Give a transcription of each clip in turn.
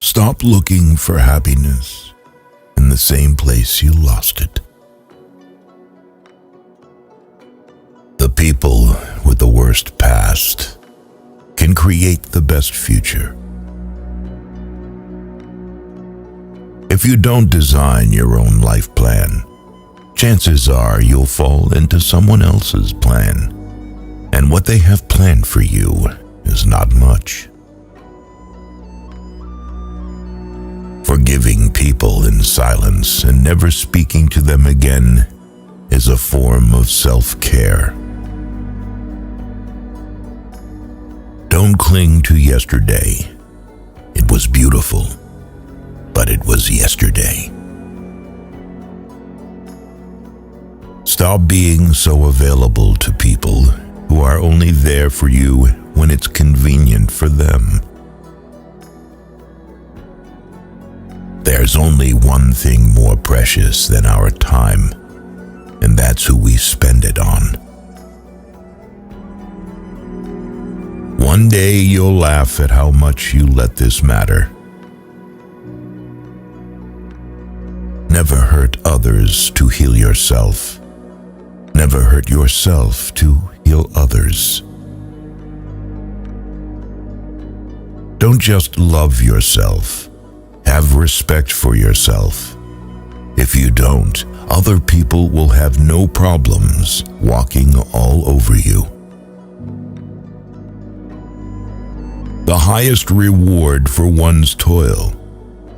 Stop looking for happiness in the same place you lost it. The people with the worst past can create the best future. If you don't design your own life plan, chances are you'll fall into someone else's plan, and what they have planned for you is not much. Forgiving people in silence and never speaking to them again is a form of self-care. Don't cling to yesterday. It was beautiful, but it was yesterday. Stop being so available to people who are only there for you when it's convenient for them. There's only one thing more precious than our time, and that's who we spend it on. One day you'll laugh at how much you let this matter. Never hurt others to heal yourself. Never hurt yourself to heal others. Don't just love yourself. Have respect for yourself. If you don't, other people will have no problems walking all over you. The highest reward for one's toil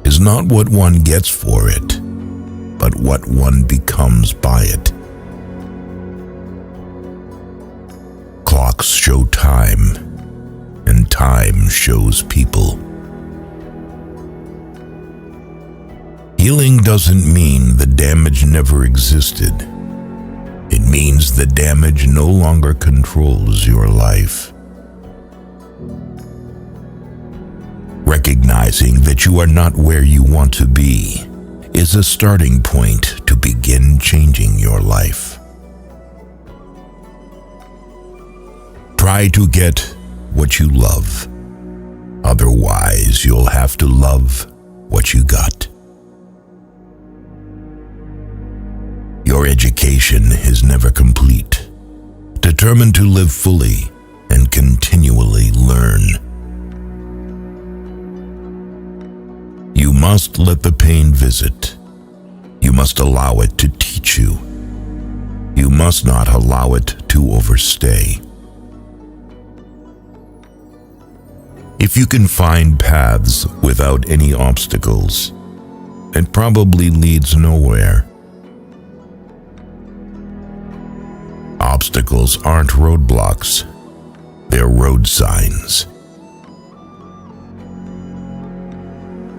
is not what one gets for it, but what one becomes by it. Clocks show time, and time shows people. Healing doesn't mean the damage never existed. It means the damage no longer controls your life. Recognizing that you are not where you want to be is a starting point to begin changing your life. Try to get what you love. Otherwise, you'll have to love what you got. Your education is never complete. Determined to live fully and continually learn. You must let the pain visit. You must allow it to teach you. You must not allow it to overstay. If you can find paths without any obstacles, it probably leads nowhere. Obstacles aren't roadblocks, they're road signs.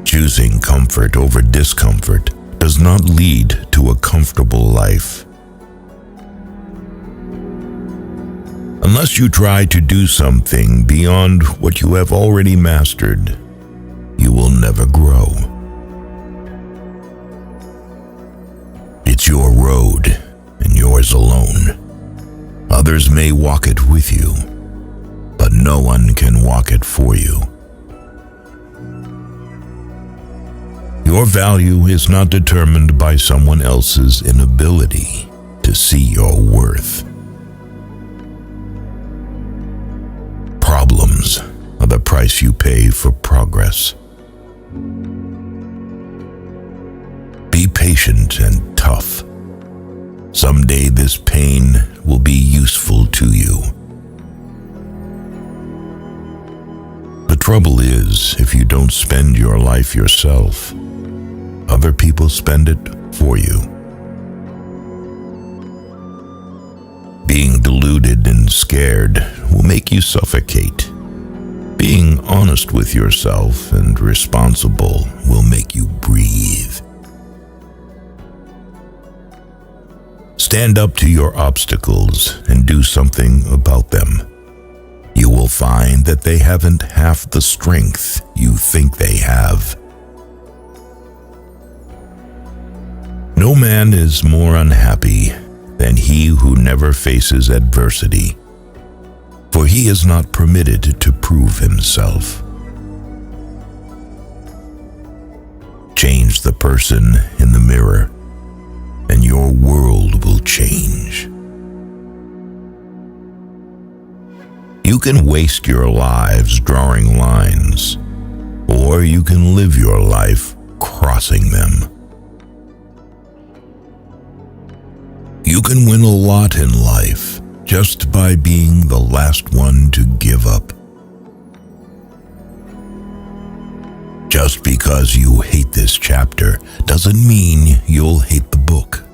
Choosing comfort over discomfort does not lead to a comfortable life. Unless you try to do something beyond what you have already mastered, you will never grow. It's your road and yours alone. Others may walk it with you, but no one can walk it for you. Your value is not determined by someone else's inability to see your worth. Problems are the price you pay for progress. Be patient and tough. Someday this pain will be useful to you. The trouble is, if you don't spend your life yourself, other people spend it for you. Being deluded and scared will make you suffocate. Being honest with yourself and responsible will make you breathe. Stand up to your obstacles and do something about them. You will find that they haven't half the strength you think they have. No man is more unhappy than he who never faces adversity, for he is not permitted to prove himself. Change the person in the mirror, and your world will change. You can waste your lives drawing lines, or you can live your life crossing them. You can win a lot in life just by being the last one to give up. Just because you hate this chapter doesn't mean you'll hate the book.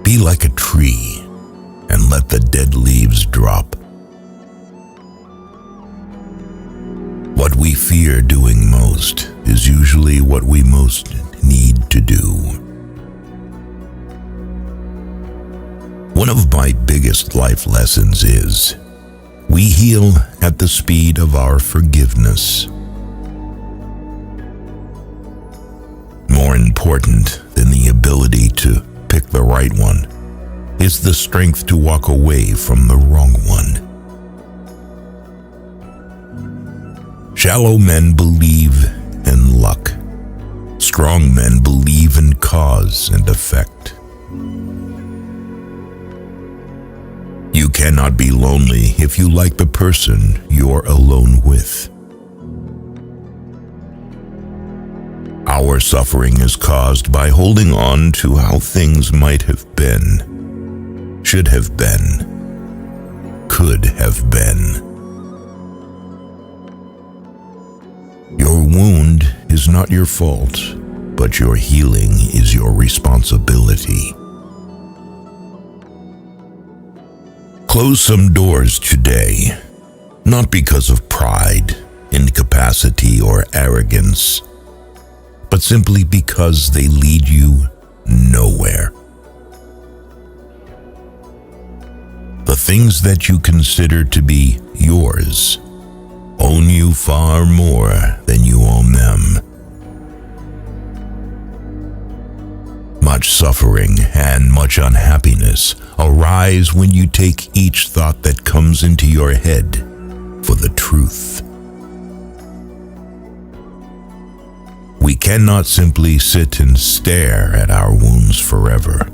Be like a tree and let the dead leaves drop. What we fear doing most is usually what we most need to do. One of my biggest life lessons is we heal at the speed of our forgiveness. More important than the ability to pick the right one is the strength to walk away from the wrong one. Shallow men believe in luck. Strong men believe in cause and effect. You cannot be lonely if you like the person you're alone with. Our suffering is caused by holding on to how things might have been, should have been, could have been. Your wound is not your fault, but your healing is your responsibility. Close some doors today, not because of pride, incapacity, or arrogance, but simply because they lead you nowhere. The things that you consider to be yours own you far more than you own them. Much suffering and much unhappiness arise when you take each thought that comes into your head for the truth. We cannot simply sit and stare at our wounds forever.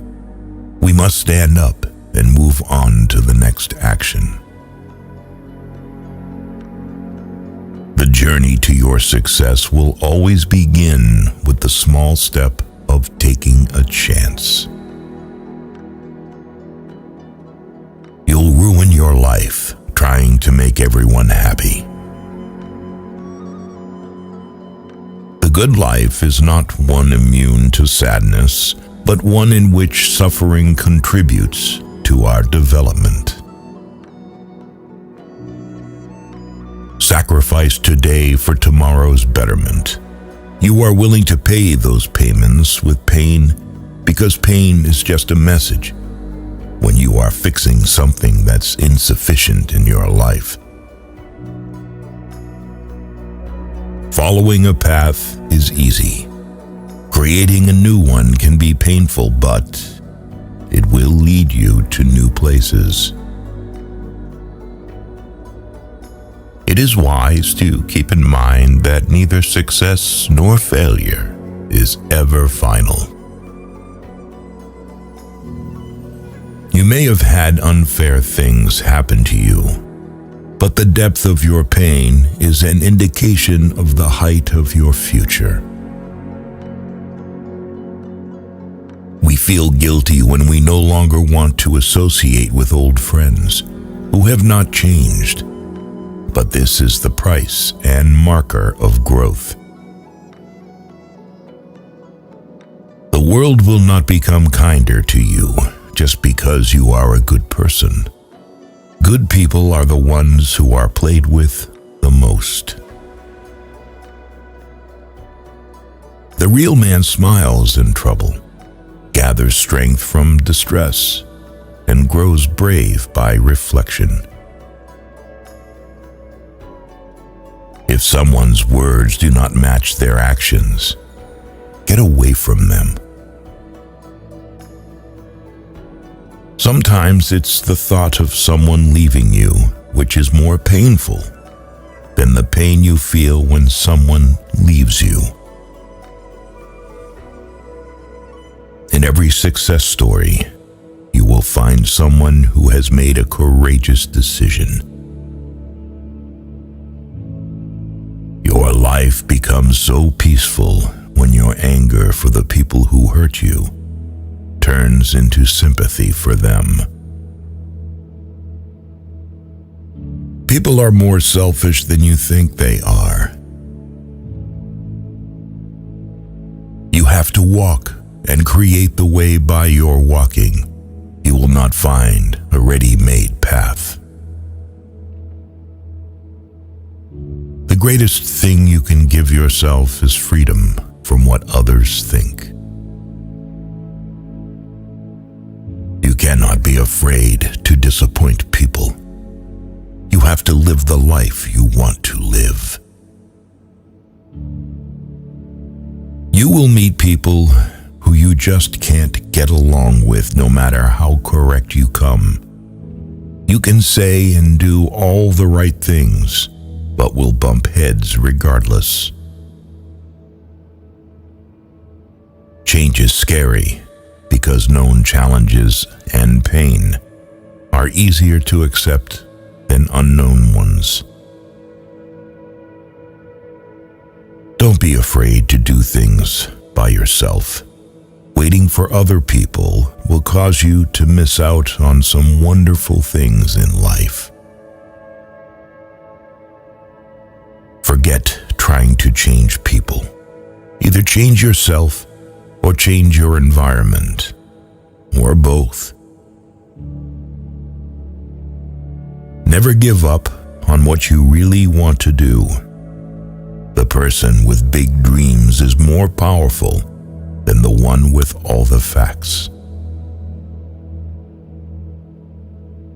We must stand up and move on to the next action. The journey to your success will always begin with the small step of taking a chance. You'll ruin your life trying to make everyone happy. The good life is not one immune to sadness, but one in which suffering contributes to our development. Sacrifice today for tomorrow's betterment. You are willing to pay those payments with pain because pain is just a message when you are fixing something that's insufficient in your life. Following a path is easy. Creating a new one can be painful, but it will lead you to new places. It is wise to keep in mind that neither success nor failure is ever final. You may have had unfair things happen to you, but the depth of your pain is an indication of the height of your future. We feel guilty when we no longer want to associate with old friends who have not changed. But this is the price and marker of growth. The world will not become kinder to you just because you are a good person. Good people are the ones who are played with the most. The real man smiles in trouble, gathers strength from distress, and grows brave by reflection. If someone's words do not match their actions, get away from them. Sometimes it's the thought of someone leaving you which is more painful than the pain you feel when someone leaves you. In every success story, you will find someone who has made a courageous decision. Your life becomes so peaceful when your anger for the people who hurt you turns into sympathy for them. People are more selfish than you think they are. You have to walk and create the way by your walking. You will not find a ready-made path. The greatest thing you can give yourself is freedom from what others think. You cannot be afraid to disappoint people. You have to live the life you want to live. You will meet people who you just can't get along with, no matter how correct you come. You can say and do all the right things, but will bump heads regardless. Change is scary because known challenges and pain are easier to accept than unknown ones. Don't be afraid to do things by yourself. Waiting for other people will cause you to miss out on some wonderful things in life. Forget trying to change people. Either change yourself or change your environment, or both. Never give up on what you really want to do. The person with big dreams is more powerful than the one with all the facts.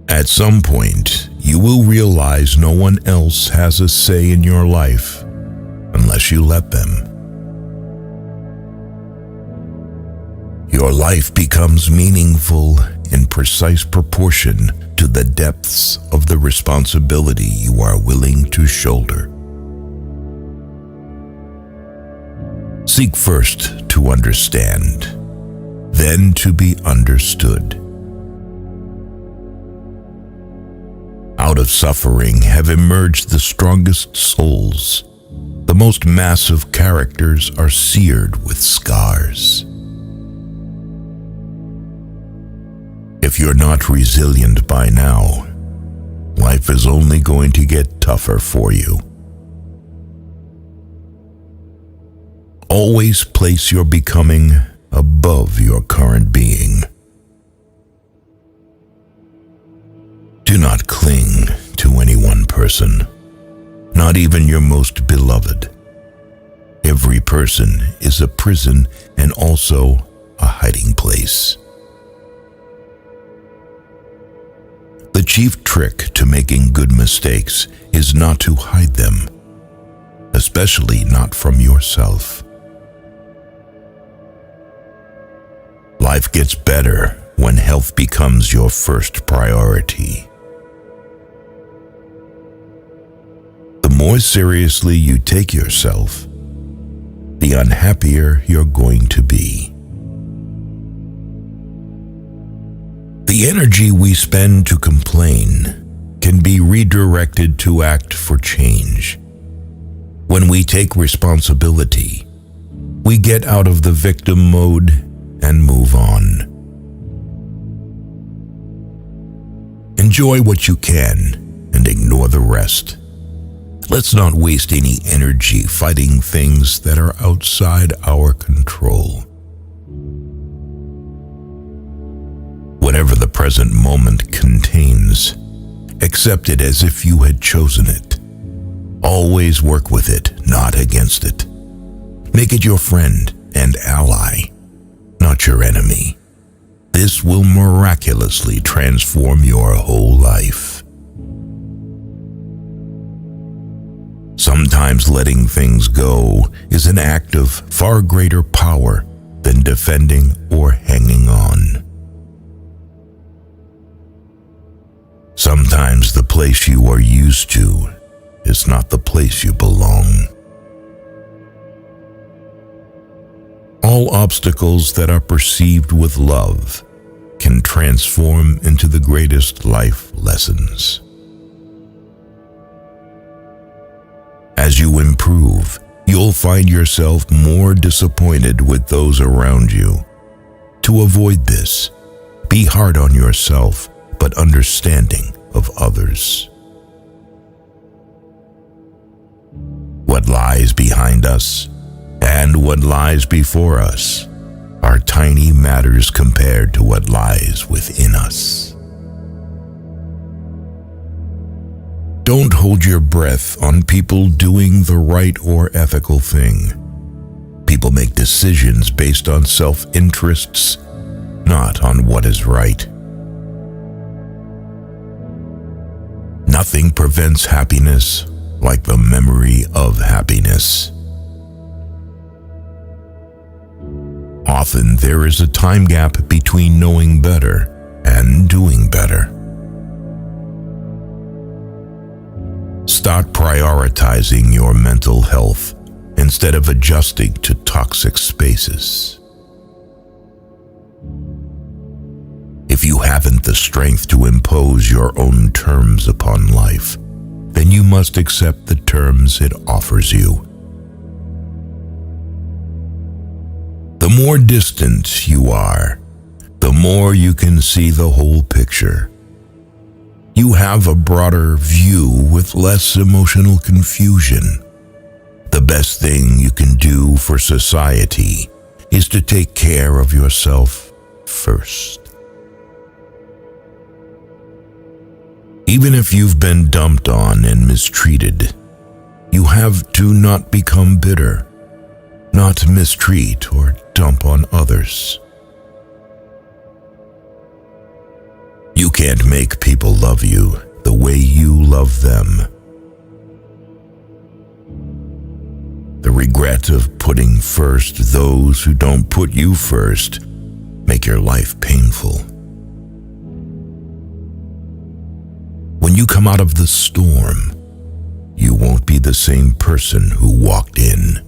At some point, you will realize no one else has a say in your life unless you let them. Your life becomes meaningful in precise proportion to the depths of the responsibility you are willing to shoulder. Seek first to understand, then to be understood. Out of suffering have emerged the strongest souls. The most massive characters are seared with scars. If you're not resilient by now, life is only going to get tougher for you. Always place your becoming above your current being. Do not cling to any one person, not even your most beloved. Every person is a prison and also a hiding place. The chief trick to making good mistakes is not to hide them, especially not from yourself. Life gets better when health becomes your first priority. The more seriously you take yourself, the unhappier you're going to be. The energy we spend to complain can be redirected to act for change. When we take responsibility, we get out of the victim mode and move on. Enjoy what you can and ignore the rest. Let's not waste any energy fighting things that are outside our control. Whatever the present moment contains, accept it as if you had chosen it. Always work with it, not against it. Make it your friend and ally, not your enemy. This will miraculously transform your whole life. Sometimes letting things go is an act of far greater power than defending or hanging on. Sometimes the place you are used to is not the place you belong. All obstacles that are perceived with love can transform into the greatest life lessons. As you improve, you'll find yourself more disappointed with those around you. To avoid this, be hard on yourself, but understanding of others. What lies behind us and what lies before us are tiny matters compared to what lies within us. Don't hold your breath on people doing the right or ethical thing. People make decisions based on self-interests, not on what is right. Nothing prevents happiness like the memory of happiness. Often there is a time gap between knowing better and doing better. Start prioritizing your mental health instead of adjusting to toxic spaces. If you haven't the strength to impose your own terms upon life, then you must accept the terms it offers you. The more distant you are, the more you can see the whole picture. You have a broader view with less emotional confusion. The best thing you can do for society is to take care of yourself first. Even if you've been dumped on and mistreated, you have to not become bitter, not mistreat or dump on others. You can't make people love you the way you love them. The regret of putting first those who don't put you first make your life painful. When you come out of the storm, you won't be the same person who walked in.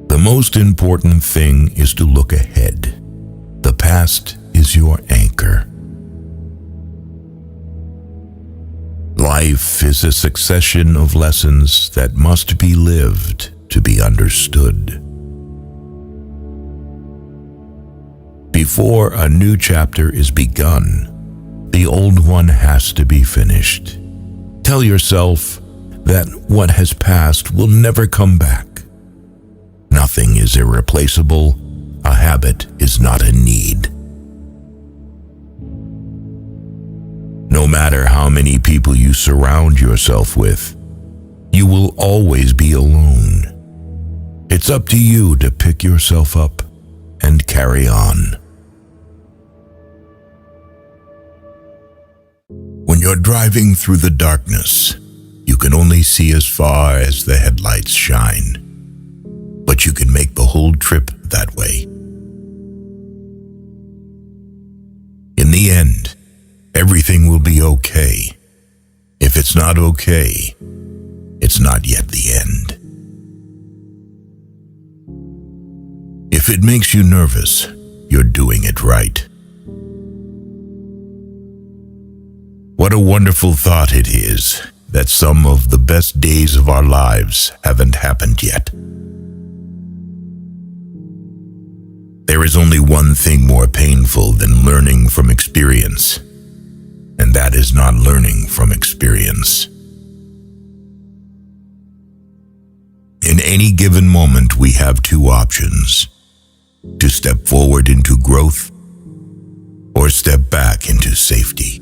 The most important thing is to look ahead. The past is your anchor. Life is a succession of lessons that must be lived to be understood. Before a new chapter is begun, the old one has to be finished. Tell yourself that what has passed will never come back. Nothing is irreplaceable. A habit is not a need. No matter how many people you surround yourself with, you will always be alone. It's up to you to pick yourself up and carry on. When you're driving through the darkness, you can only see as far as the headlights shine. But you can make the whole trip that way. In the end, everything will be okay. If it's not okay, it's not yet the end. If it makes you nervous, you're doing it right. What a wonderful thought it is that some of the best days of our lives haven't happened yet. There is only one thing more painful than learning from experience, and that is not learning from experience. In any given moment, we have two options: to step forward into growth or step back into safety.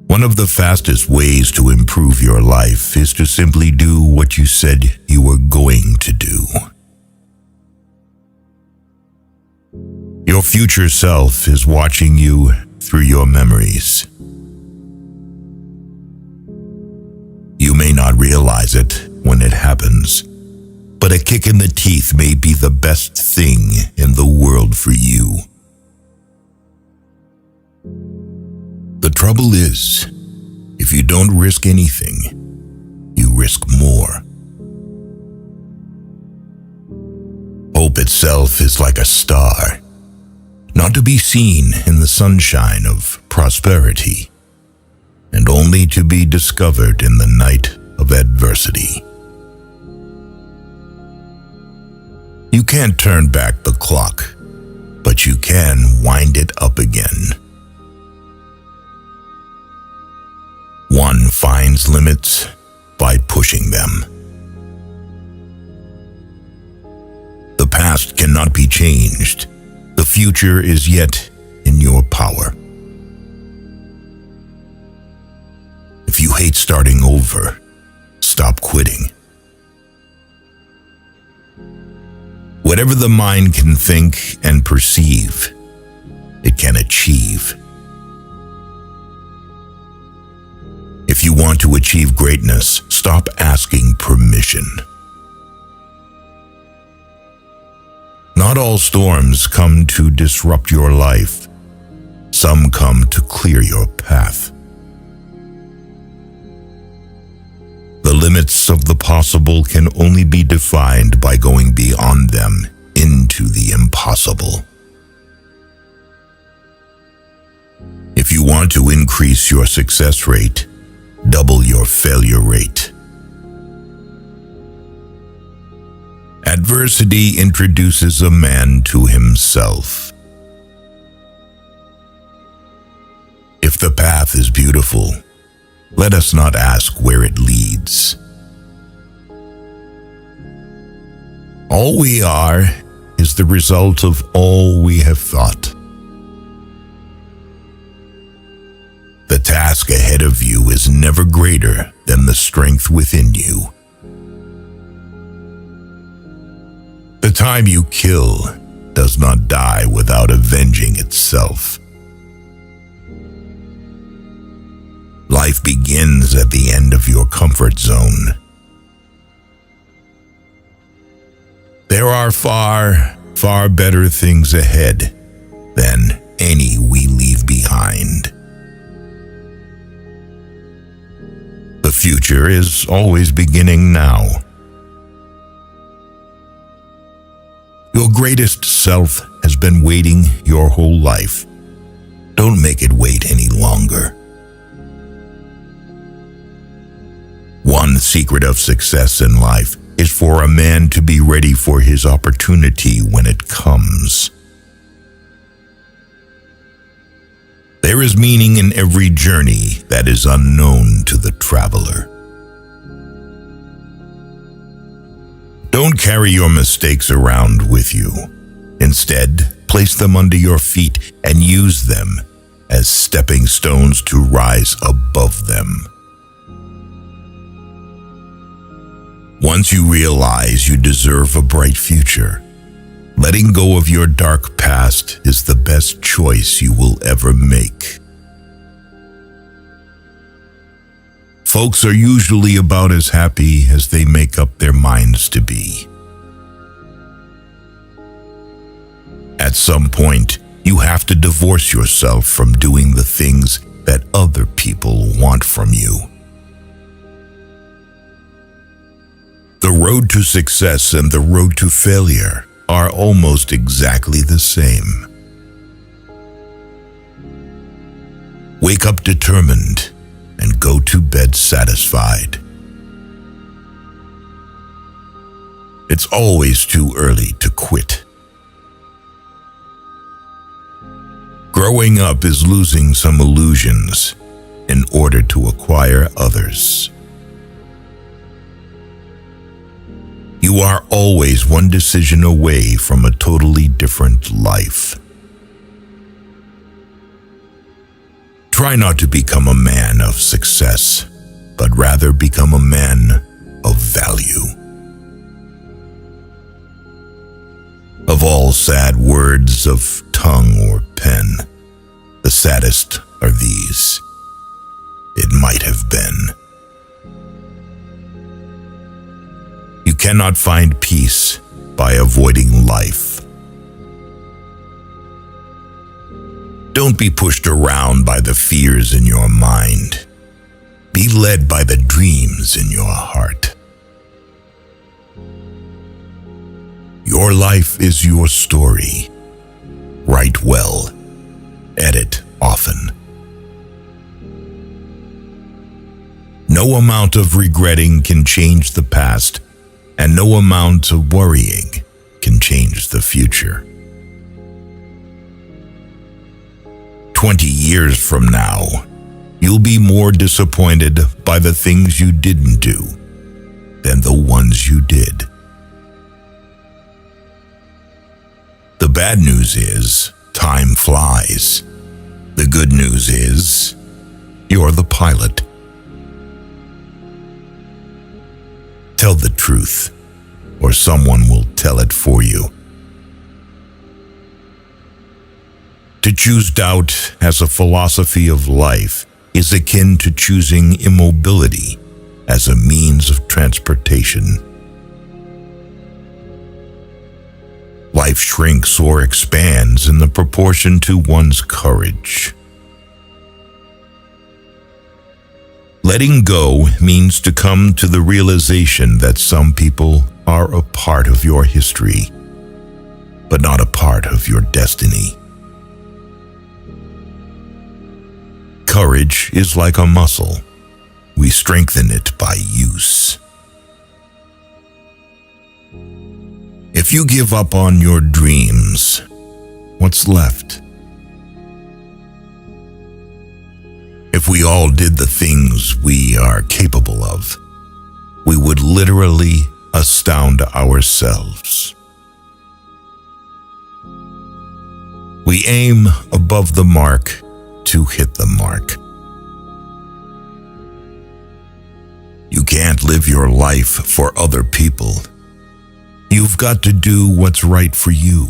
One of the fastest ways to improve your life is to simply do what you said you were going to do. Your future self is watching you through your memories. You may not realize it when it happens, but a kick in the teeth may be the best thing in the world for you. The trouble is, if you don't risk anything, you risk more. Hope itself is like a star, not to be seen in the sunshine of prosperity, and only to be discovered in the night of adversity. You can't turn back the clock, but you can wind it up again. One finds limits by pushing them. The past cannot be changed. The future is yet in your power. If you hate starting over, stop quitting. Whatever the mind can think and perceive, it can achieve. If you want to achieve greatness, stop asking permission. Not all storms come to disrupt your life. Some come to clear your path. The limits of the possible can only be defined by going beyond them into the impossible. If you want to increase your success rate, double your failure rate. Adversity introduces a man to himself. If the path is beautiful, let us not ask where it leads. All we are is the result of all we have thought. The task ahead of you is never greater than the strength within you. The time you kill does not die without avenging itself. Life begins at the end of your comfort zone. There are far, far better things ahead than any we leave behind. The future is always beginning now. Your greatest self has been waiting your whole life. Don't make it wait any longer. One secret of success in life is for a man to be ready for his opportunity when it comes. There is meaning in every journey that is unknown to the traveler. Don't carry your mistakes around with you. Instead, place them under your feet and use them as stepping stones to rise above them. Once you realize you deserve a bright future, letting go of your dark past is the best choice you will ever make. Folks are usually about as happy as they make up their minds to be. At some point, you have to divorce yourself from doing the things that other people want from you. The road to success and the road to failure are almost exactly the same. Wake up determined and go to bed satisfied. It's always too early to quit. Growing up is losing some illusions in order to acquire others. You are always one decision away from a totally different life. Try not to become a man of success, but rather become a man of value. Of all sad words of tongue or pen, the saddest are these: it might have been. You cannot find peace by avoiding life. Don't Don't be pushed around by the fears in your mind. Be led by the dreams in your heart. Your life is your story. Write well. Edit often. No amount of regretting can change the past, and no amount of worrying can change the future. 20 years from now, you'll be more disappointed by the things you didn't do than the ones you did. The bad news is, time flies. The good news is, you're the pilot. Tell the truth, or someone will tell it for you. To choose doubt as a philosophy of life is akin to choosing immobility as a means of transportation. Life shrinks or expands in the proportion to one's courage. Letting go means to come to the realization that some people are a part of your history, but not a part of your destiny. Courage is like a muscle. We strengthen it by use. If you give up on your dreams, what's left? If we all did the things we are capable of, we would literally astound ourselves. We aim above the mark to hit the mark. You can't live your life for other people. You've got to do what's right for you,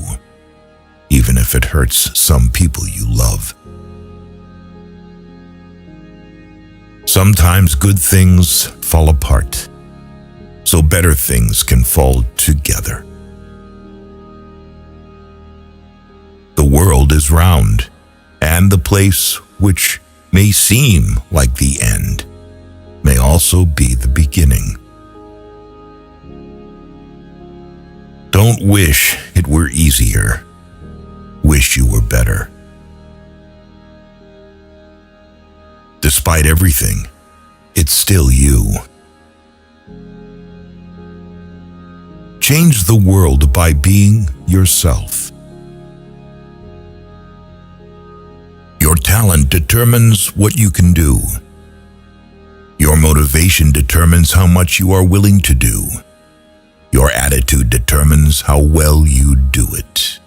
even if it hurts some people you love. Sometimes good things fall apart, so better things can fall together. The world is round, and the place which may seem like the end may also be the beginning. Don't wish it were easier. Wish you were better. Despite everything, it's still you. Change the world by being yourself. Your talent determines what you can do. Your motivation determines how much you are willing to do. Your attitude determines how well you do it.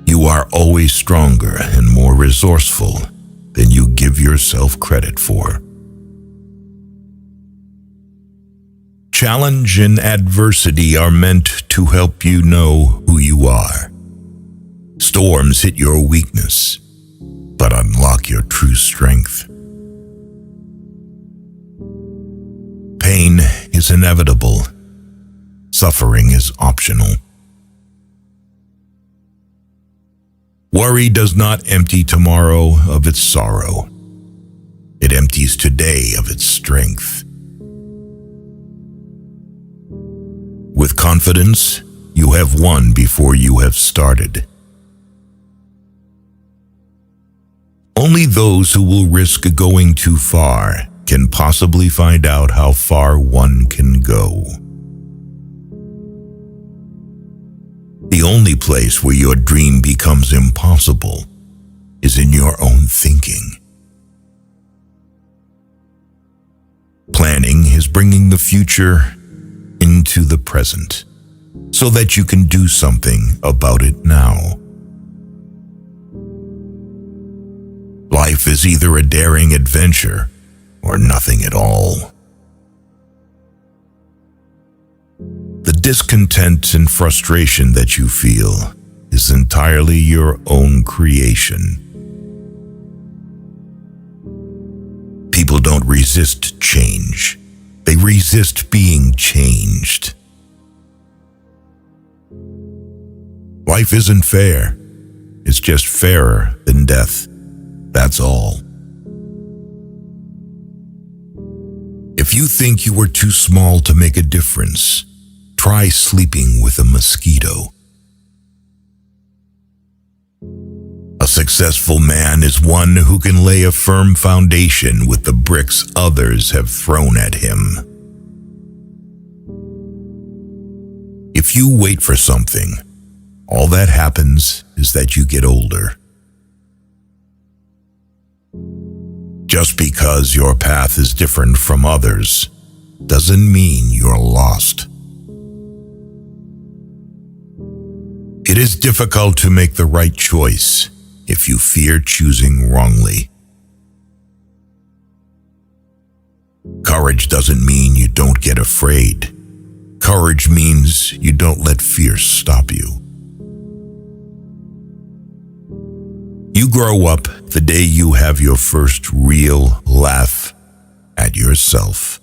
You are always stronger and more resourceful than you give yourself credit for. Challenge and adversity are meant to help you know who you are. Storms hit your weakness, but unlock your true strength. Pain is inevitable. Suffering is optional. Worry does not empty tomorrow of its sorrow. It empties today of its strength. With confidence, you have won before you have started. Only those who will risk going too far can possibly find out how far one can go. The only place where your dream becomes impossible is in your own thinking. Planning is bringing the future into the present so that you can do something about it now. Life is either a daring adventure or nothing at all. The discontent and frustration that you feel is entirely your own creation. People don't resist change. They resist being changed. Life isn't fair, is just fairer than death. That's all. If you think you are too small to make a difference, try sleeping with a mosquito. A successful man is one who can lay a firm foundation with the bricks others have thrown at him. If you wait for something, all that happens is that you get older. Just because your path is different from others doesn't mean you're lost. It is difficult to make the right choice if you fear choosing wrongly. Courage doesn't mean you don't get afraid. Courage means you don't let fear stop you. You grow up the day you have your first real laugh at yourself.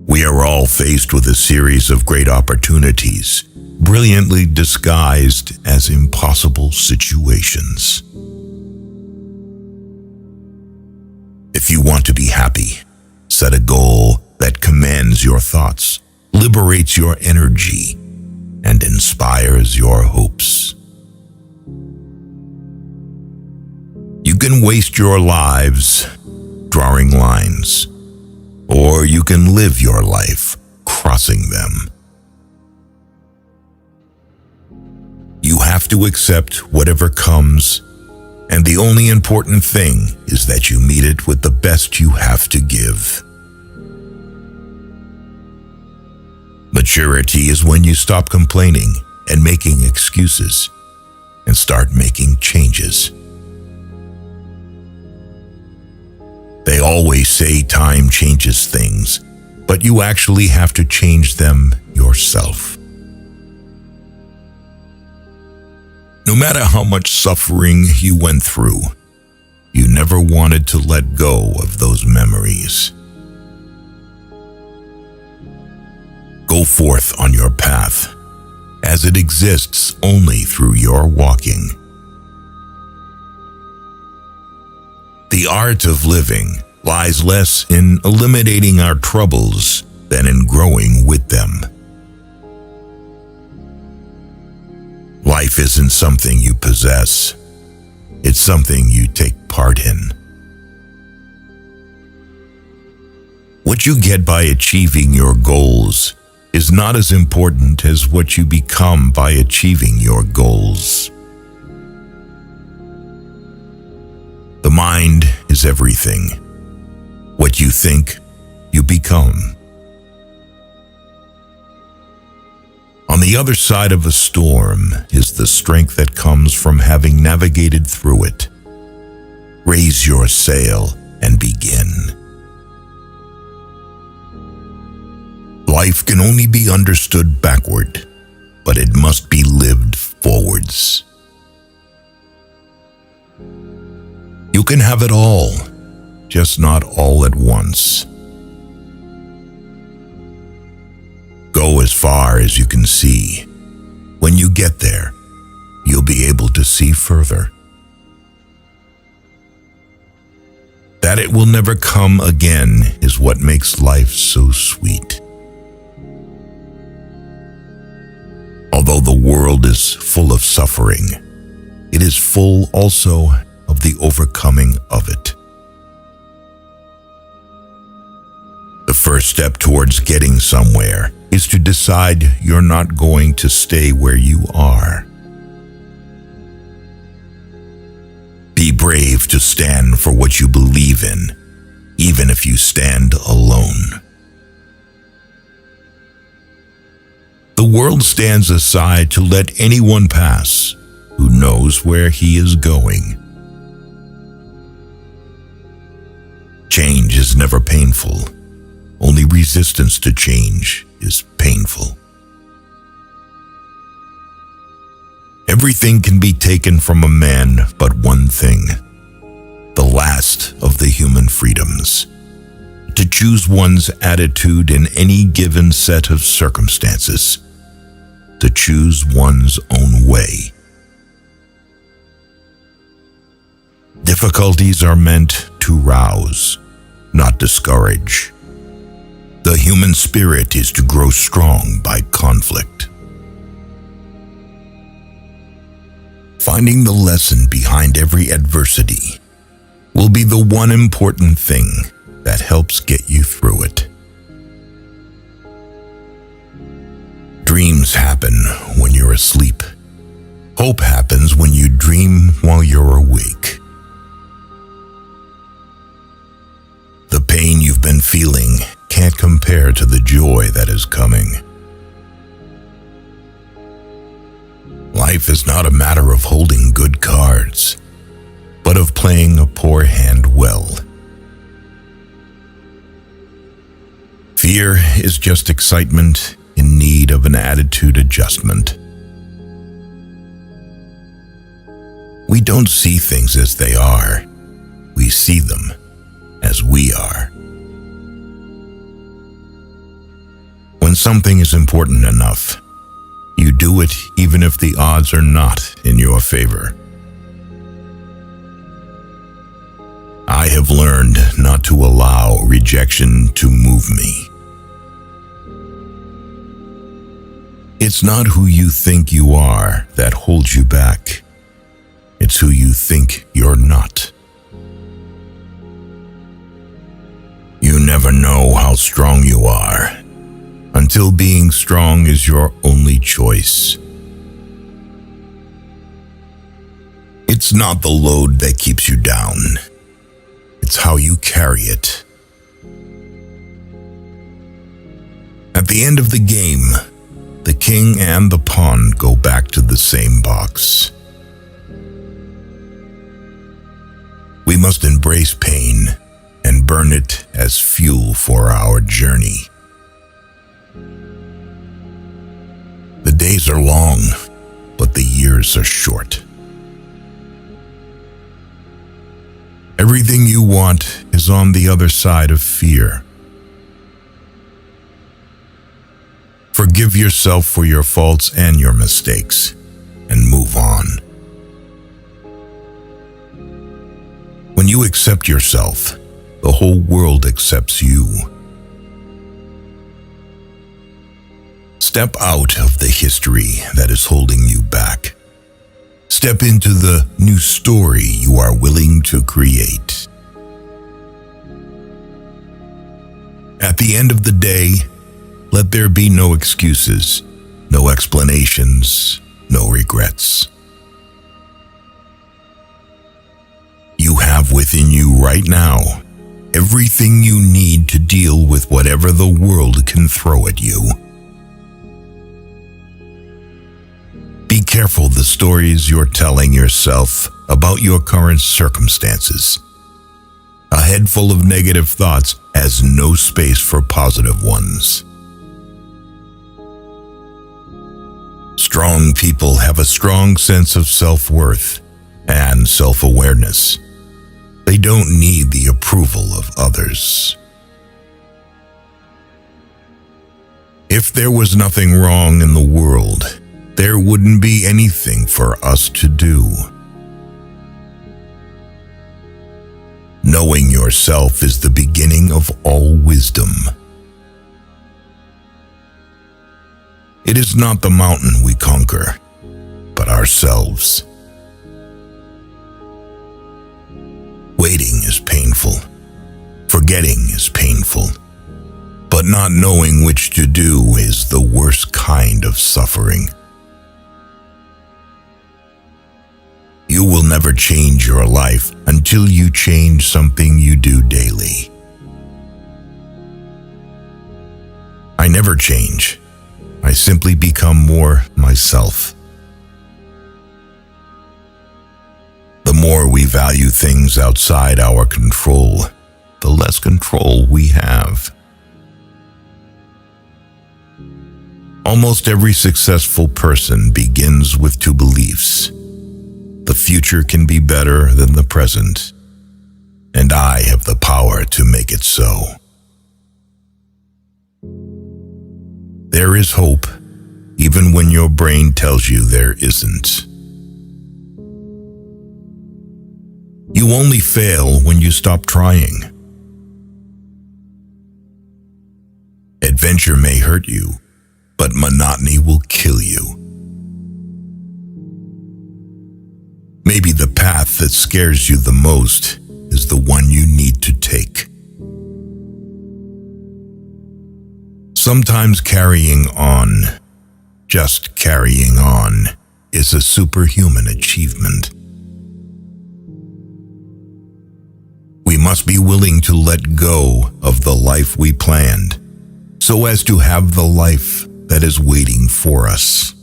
We are all faced with a series of great opportunities, brilliantly disguised as impossible situations. If you want to be happy, set a goal that commands your thoughts, liberates your energy, and inspires your hopes. You can waste your lives drawing lines, or you can live your life crossing them. You have to accept whatever comes, and the only important thing is that you meet it with the best you have to give. Maturity is when you stop complaining and making excuses and start making changes. They always say time changes things, but you actually have to change them yourself. No matter how much suffering you went through, you never wanted to let go of those memories. Go forth on your path, as it exists only through your walking. The art of living lies less in eliminating our troubles than in growing with them. Life isn't something you possess, it's something you take part in. What you get by achieving your goals is not as important as what you become by achieving your goals. The mind is everything. What you think, you become. On the other side of a storm is the strength that comes from having navigated through it. Raise your sail and begin. Life can only be understood backward, but it must be lived forwards. You can have it all, just not all at once. Go as far as you can see. When you get there, you'll be able to see further. That it will never come again is what makes life so sweet. Although the world is full of suffering, it is full also of the overcoming of it. The first step towards getting somewhere is to decide you're not going to stay where you are. Be brave to stand for what you believe in, even if you stand alone. The world stands aside to let anyone pass who knows where he is going. Change is never painful. Only resistance to change is painful. Everything can be taken from a man but one thing, the last of the human freedoms, to choose one's attitude in any given set of circumstances. to choose one's own way. Difficulties are meant to rouse, not discourage. The human spirit is to grow strong by conflict. Finding the lesson behind every adversity will be the one important thing that helps get you through it. Dreams happen when you're asleep. Hope happens when you dream while you're awake. The pain you've been feeling can't compare to the joy that is coming. Life is not a matter of holding good cards, but of playing a poor hand well. Fear is just excitement in need of an attitude adjustment. We don't see things as they are. We see them as we are. When something is important enough, you do it even if the odds are not in your favor. I have learned not to allow rejection to move me. It's not who you think you are that holds you back. It's who you think you're not. You never know how strong you are until being strong is your only choice. It's not the load that keeps you down. It's how you carry it. At the end of the game, the king and the pawn go back to the same box. We must embrace pain and burn it as fuel for our journey. The days are long, but the years are short. Everything you want is on the other side of fear. Forgive yourself for your faults and your mistakes, and move on. When you accept yourself, the whole world accepts you. Step out of the history that is holding you back. Step into the new story you are willing to create. At the end of the day, let there be no excuses, no explanations, no regrets. You have within you right now everything you need to deal with whatever the world can throw at you. Be careful the stories you're telling yourself about your current circumstances. A head full of negative thoughts has no space for positive ones. Strong people have a strong sense of self-worth and self-awareness. They don't need the approval of others. If there was nothing wrong in the world, there wouldn't be anything for us to do. Knowing yourself is the beginning of all wisdom. It is not the mountain we conquer, but ourselves. Waiting is painful. Forgetting is painful. But not knowing which to do is the worst kind of suffering. You will never change your life until you change something you do daily. I never change. I simply become more myself. The more we value things outside our control, the less control we have. Almost every successful person begins with two beliefs. The future can be better than the present, and I have the power to make it so. There is hope, even when your brain tells you there isn't. You only fail when you stop trying. Adventure may hurt you, but monotony will kill you. Maybe the path that scares you the most is the one you need to take. Sometimes carrying on, just carrying on, is a superhuman achievement. We must be willing to let go of the life we planned, so as to have the life that is waiting for us.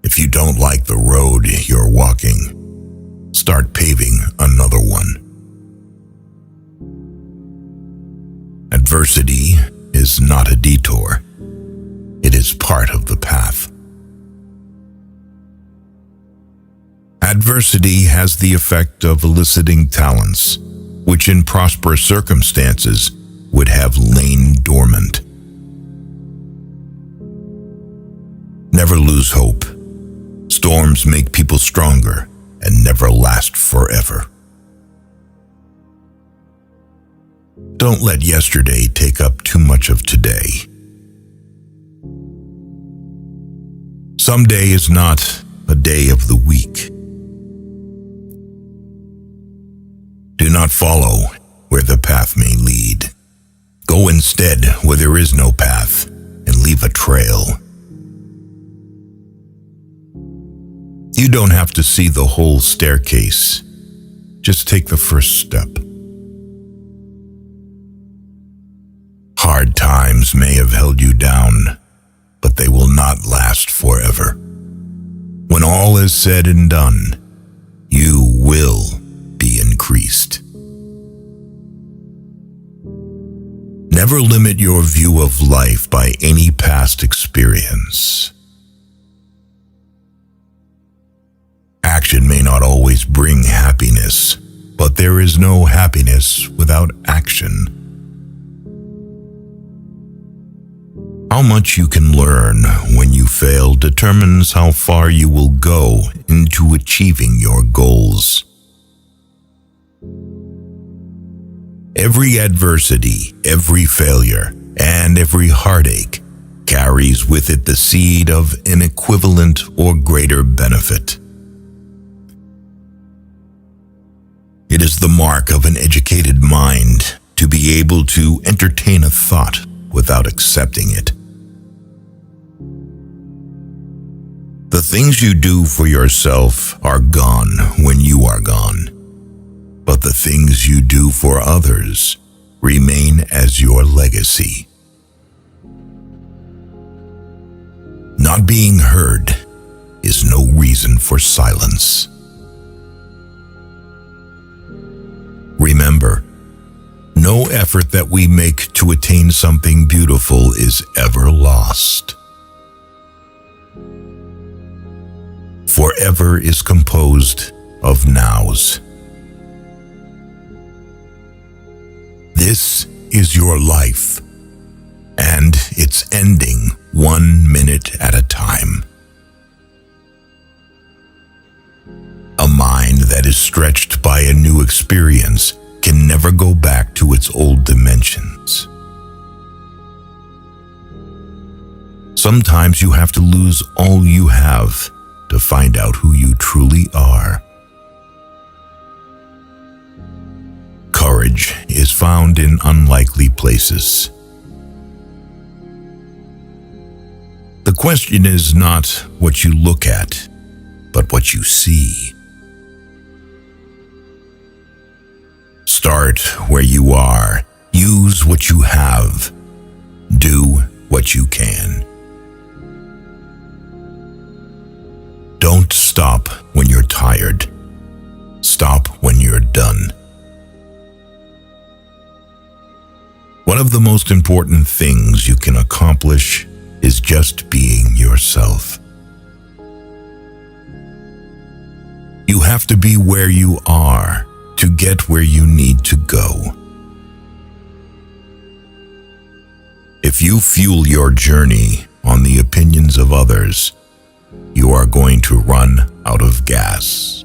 If you don't like the road you're walking, start paving another one. Adversity is not a detour. It is part of the path. Adversity has the effect of eliciting talents, which in prosperous circumstances would have lain dormant. Never lose hope. Storms make people stronger and never last forever. Don't let yesterday take up too much of today. Someday is not a day of the week. Do not follow where the path may lead. Go instead where there is no path and leave a trail. You don't have to see the whole staircase. Just take the first step. Hard times may have held you down, but they will not last forever. When all is said and done, you will be increased. Never limit your view of life by any past experience. Action may not always bring happiness, but there is no happiness without action. How much you can learn when you fail determines how far you will go into achieving your goals. Every adversity, every failure, and every heartache carries with it the seed of an equivalent or greater benefit. It is the mark of an educated mind to be able to entertain a thought without accepting it. The things you do for yourself are gone when you are gone, but the things you do for others remain as your legacy. Not being heard is no reason for silence. Remember, no effort that we make to attain something beautiful is ever lost. Forever is composed of nows. This is your life, and it's ending 1 minute at a time. A mind that is stretched by a new experience can never go back to its old dimensions. Sometimes you have to lose all you have to find out who you truly are. Courage is found in unlikely places. The question is not what you look at, but what you see. Start where you are. Use what you have. Do what you can. Don't stop when you're tired. Stop when you're done. One of the most important things you can accomplish is just being yourself. You have to be where you are to get where you need to go. If you fuel your journey on the opinions of others, you are going to run out of gas.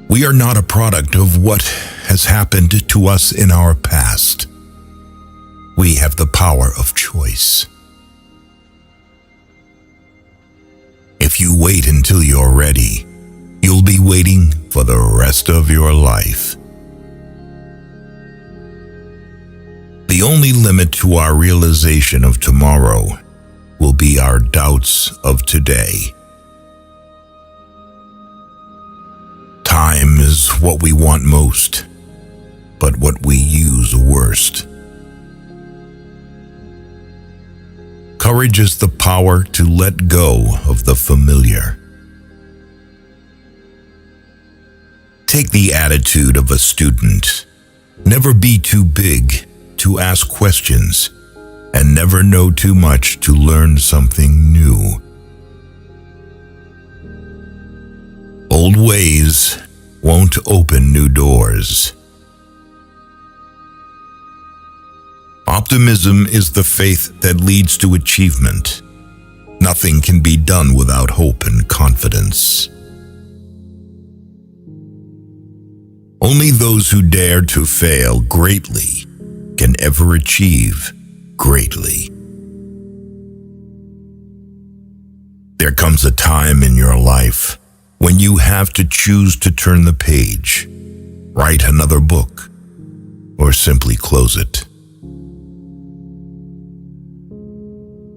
We are not a product of what has happened to us in our past. We have the power of choice. If you wait until you're ready, you'll be waiting for the rest of your life. The only limit to our realization of tomorrow will be our doubts of today. Time is what we want most, but what we use worst. Courage is the power to let go of the familiar. Take the attitude of a student. Never be too big to ask questions, and never know too much to learn something new. Old ways won't open new doors. Optimism is the faith that leads to achievement. Nothing can be done without hope and confidence. Only those who dare to fail greatly can ever achieve greatly. There comes a time in your life when you have to choose to turn the page, write another book, or simply close it.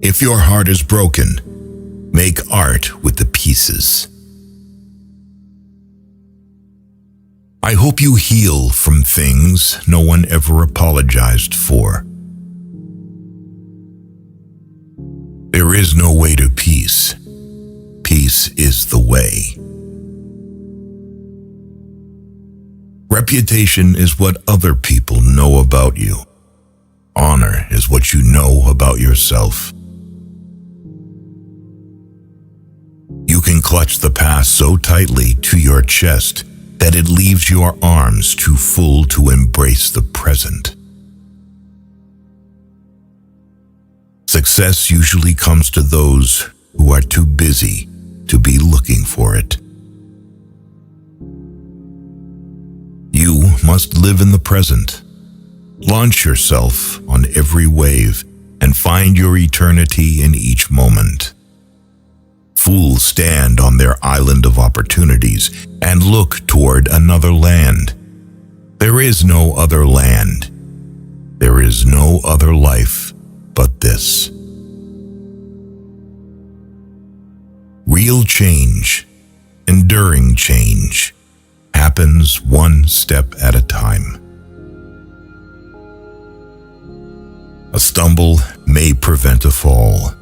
If your heart is broken, make art with the pieces. I hope you heal from things no one ever apologized for. There is no way to peace. Peace is the way. Reputation is what other people know about you. Honor is what you know about yourself. You can clutch the past so tightly to your chest that it leaves your arms too full to embrace the present. Success usually comes to those who are too busy to be looking for it. You must live in the present. Launch yourself on every wave and find your eternity in each moment. Fools stand on their island of opportunities and look toward another land. There is no other land. There is no other life but this. Real change, enduring change, happens one step at a time. A stumble may prevent a fall.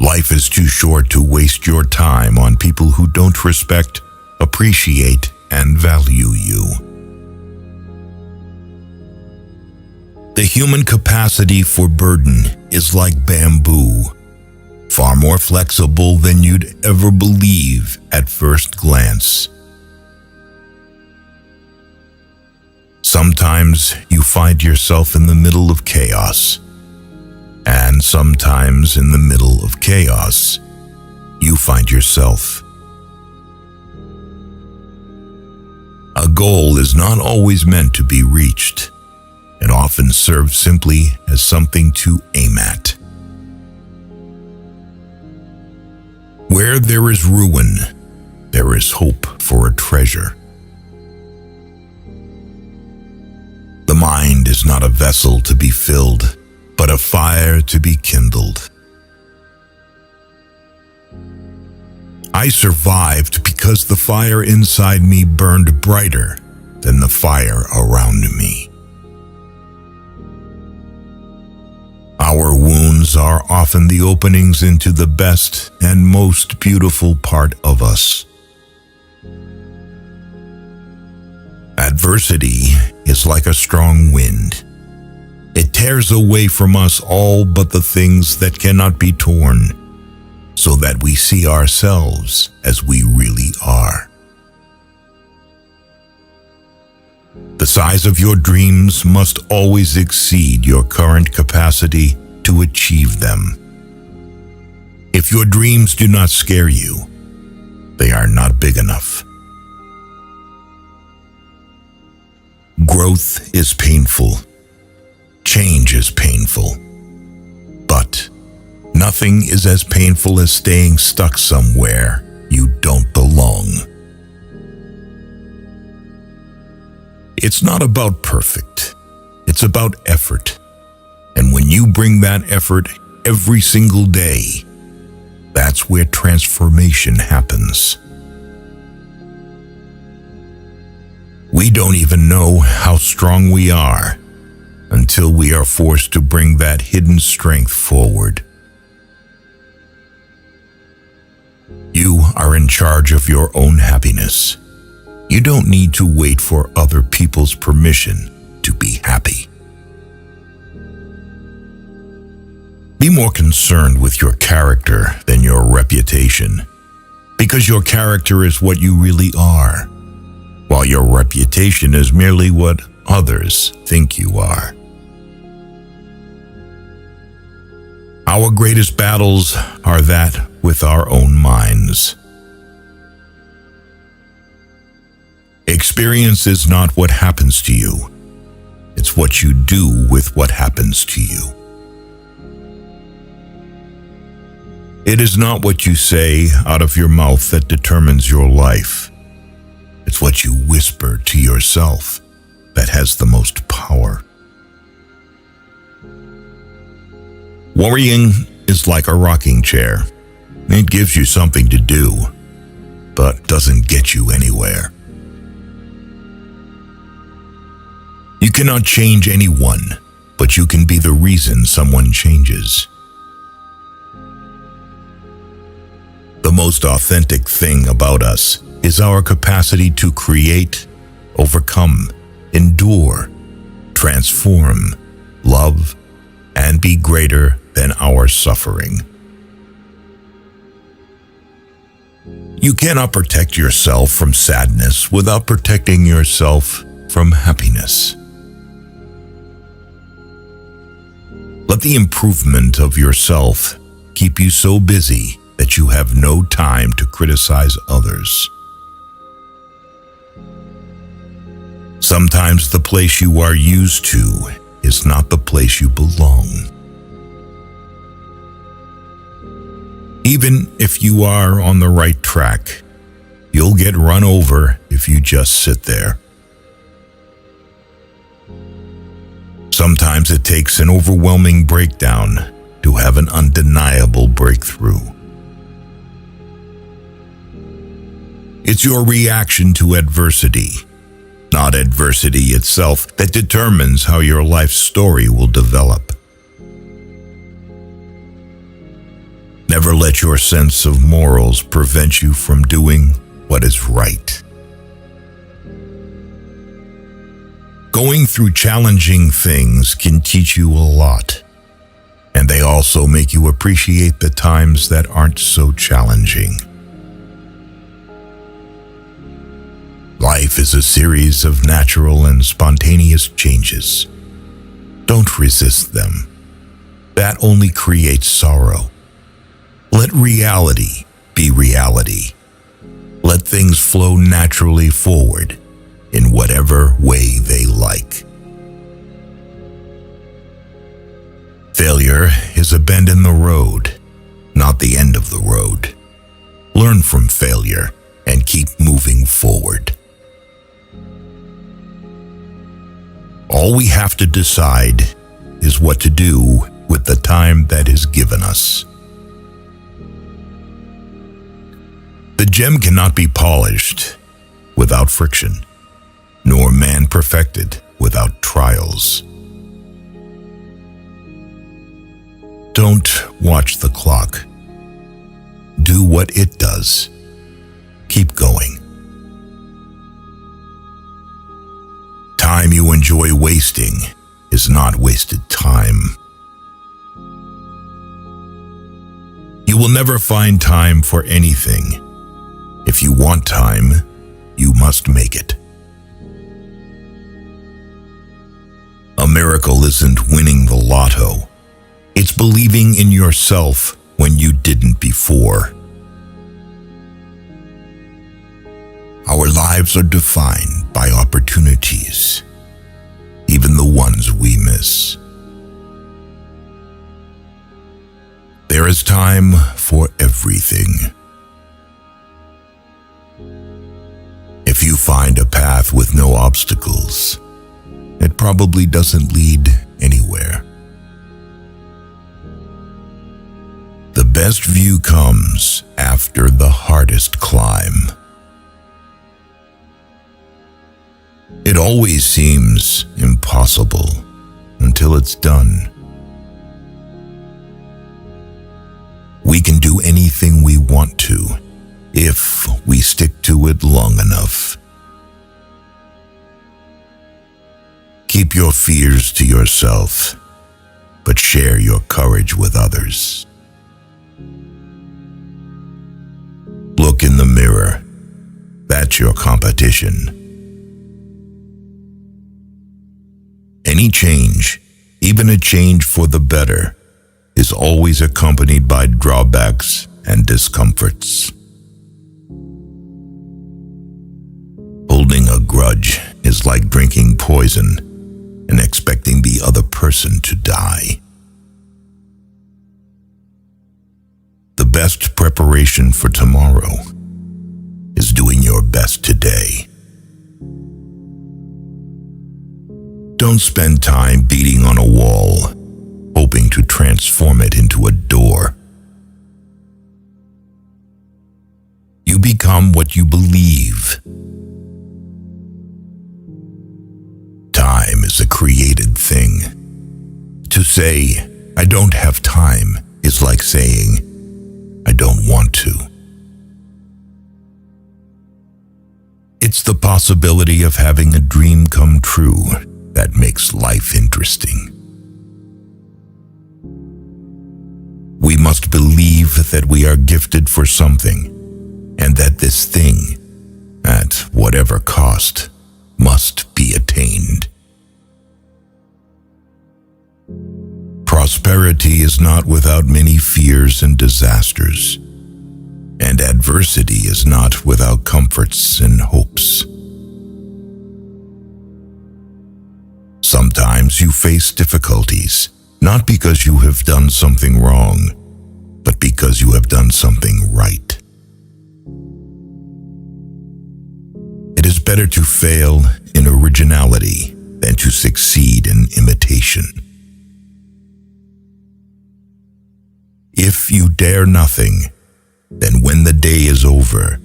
Life is too short to waste your time on people who don't respect, appreciate, and value you. The human capacity for burden is like bamboo, far more flexible than you'd ever believe at first glance. Sometimes you find yourself in the middle of chaos, and sometimes in the middle of chaos, you find yourself. A goal is not always meant to be reached. It often serves simply as something to aim at. Where there is ruin, there is hope for a treasure. The mind is not a vessel to be filled, but a fire to be kindled. I survived because the fire inside me burned brighter than the fire around me. Our wounds are often the openings into the best and most beautiful part of us. Adversity is like a strong wind. It tears away from us all but the things that cannot be torn, so that we see ourselves as we really are. The size of your dreams must always exceed your current capacity to achieve them. If your dreams do not scare you, they are not big enough. Growth is painful. Change is painful. But nothing is as painful as staying stuck somewhere you don't belong. It's not about perfect. It's about effort. And when you bring that effort every single day, that's where transformation happens. We don't even know how strong we are until we are forced to bring that hidden strength forward. You are in charge of your own happiness. You don't need to wait for other people's permission to be happy. Be more concerned with your character than your reputation, because your character is what you really are, while your reputation is merely what others think you are. Our greatest battles are that with our own minds. Experience is not what happens to you. It's what you do with what happens to you. It is not what you say out of your mouth that determines your life. It's what you whisper to yourself that has the most power. Worrying is like a rocking chair. It gives you something to do, but doesn't get you anywhere. You cannot change anyone, but you can be the reason someone changes. The most authentic thing about us is our capacity to create, overcome, endure, transform, love, and be greater than our suffering. You cannot protect yourself from sadness without protecting yourself from happiness. Let the improvement of yourself keep you so busy that you have no time to criticize others. Sometimes the place you are used to is not the place you belong. Even if you are on the right track, you'll get run over if you just sit there. Sometimes it takes an overwhelming breakdown to have an undeniable breakthrough. It's your reaction to adversity, not adversity itself, that determines how your life story will develop. Never let your sense of morals prevent you from doing what is right. Going through challenging things can teach you a lot, and they also make you appreciate the times that aren't so challenging. Life is a series of natural and spontaneous changes. Don't resist them. That only creates sorrow. Let reality be reality. Let things flow naturally forward in whatever way they like. Failure is a bend in the road, not the end of the road. Learn from failure and keep moving forward. All we have to decide is what to do with the time that is given us. The gem cannot be polished without friction, nor man perfected without trials. Don't watch the clock. Do what it does. Keep going. Time you enjoy wasting is not wasted time. You will never find time for anything. If you want time, you must make it. A miracle isn't winning the lotto. It's believing in yourself when you didn't before. Our lives are defined by opportunities, even the ones we miss. There is time for everything. If you find a path with no obstacles, it probably doesn't lead anywhere. The best view comes after the hardest climb. It always seems impossible until it's done. We can do anything we want to if we stick to it long enough. Keep your fears to yourself, but share your courage with others. Look in the mirror. That's your competition. Any change, even a change for the better, is always accompanied by drawbacks and discomforts. Holding a grudge is like drinking poison and expecting the other person to die. The best preparation for tomorrow is doing your best today. Don't spend time beating on a wall, hoping to transform it into a door. You become what you believe. Time is a created thing. To say, "I don't have time," is like saying, "I don't want to." It's the possibility of having a dream come true that makes life interesting. We must believe that we are gifted for something, and that this thing, at whatever cost, must be attained. Prosperity is not without many fears and disasters, and adversity is not without comforts and hopes. Sometimes you face difficulties, not because you have done something wrong, but because you have done something right. It is better to fail in originality than to succeed in imitation. If you dare nothing, then when the day is over,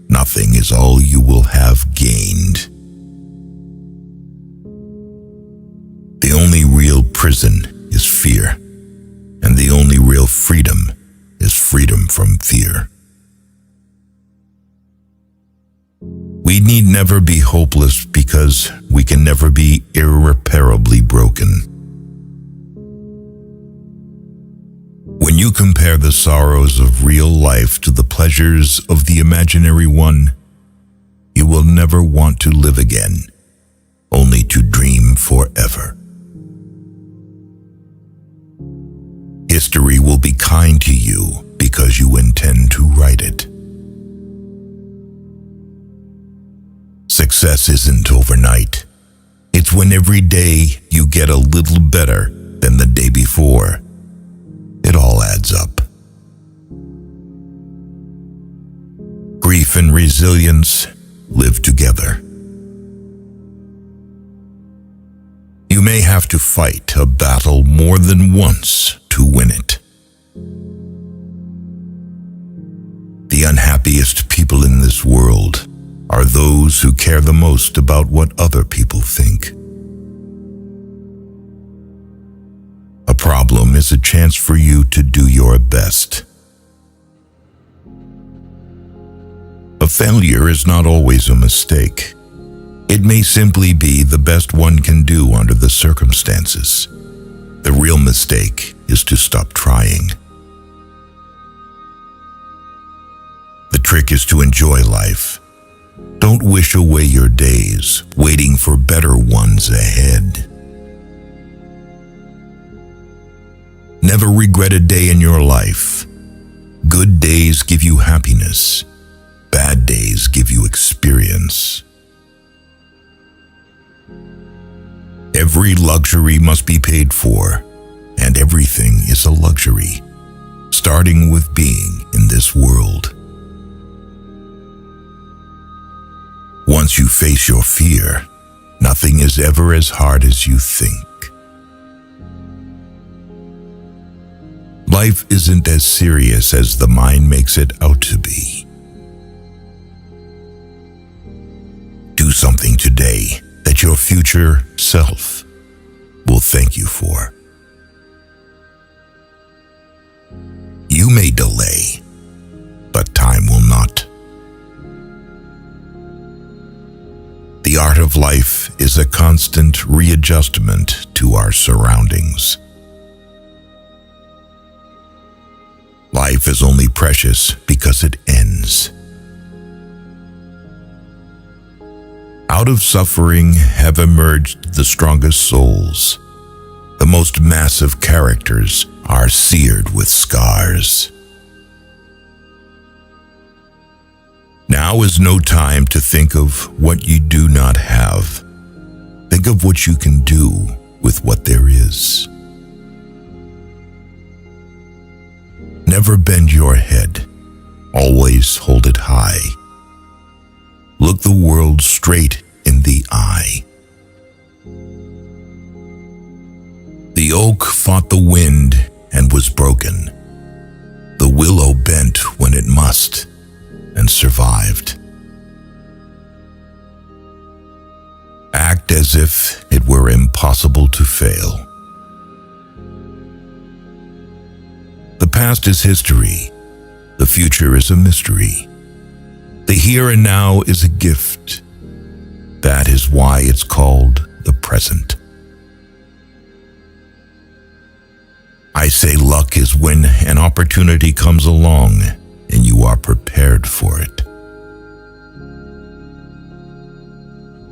nothing is all you will have gained. The only real prison is fear, and the only real freedom is freedom from fear. We need never be hopeless because we can never be irreparably broken. When you compare the sorrows of real life to the pleasures of the imaginary one, you will never want to live again, only to dream forever. History will be kind to you because you intend to write it. Success isn't overnight. It's when every day you get a little better than the day before. It all adds up. Grief and resilience live together. You may have to fight a battle more than once to win it. The unhappiest people in this world are those who care the most about what other people think. A problem is a chance for you to do your best. A failure is not always a mistake. It may simply be the best one can do under the circumstances. The real mistake is to stop trying. The trick is to enjoy life. Don't wish away your days, waiting for better ones ahead. Never regret a day in your life. Good days give you happiness. Bad days give you experience. Every luxury must be paid for, and everything is a luxury, starting with being in this world. Once you face your fear, nothing is ever as hard as you think. Life isn't as serious as the mind makes it out to be. Do something today that your future self will thank you for. You may delay, but time will not. The art of life is a constant readjustment to our surroundings. Life is only precious because it ends. Out of suffering have emerged the strongest souls. The most massive characters are seared with scars. Now is no time to think of what you do not have. Think of what you can do with what there is. Never bend your head. Always hold it high. Look the world straight in the eye. The oak fought the wind and was broken. The willow bent when it must and survived. Act as if it were impossible to fail. The past is history. The future is a mystery. The here and now is a gift. That is why it's called the present. I say luck is when an opportunity comes along and you are prepared for it.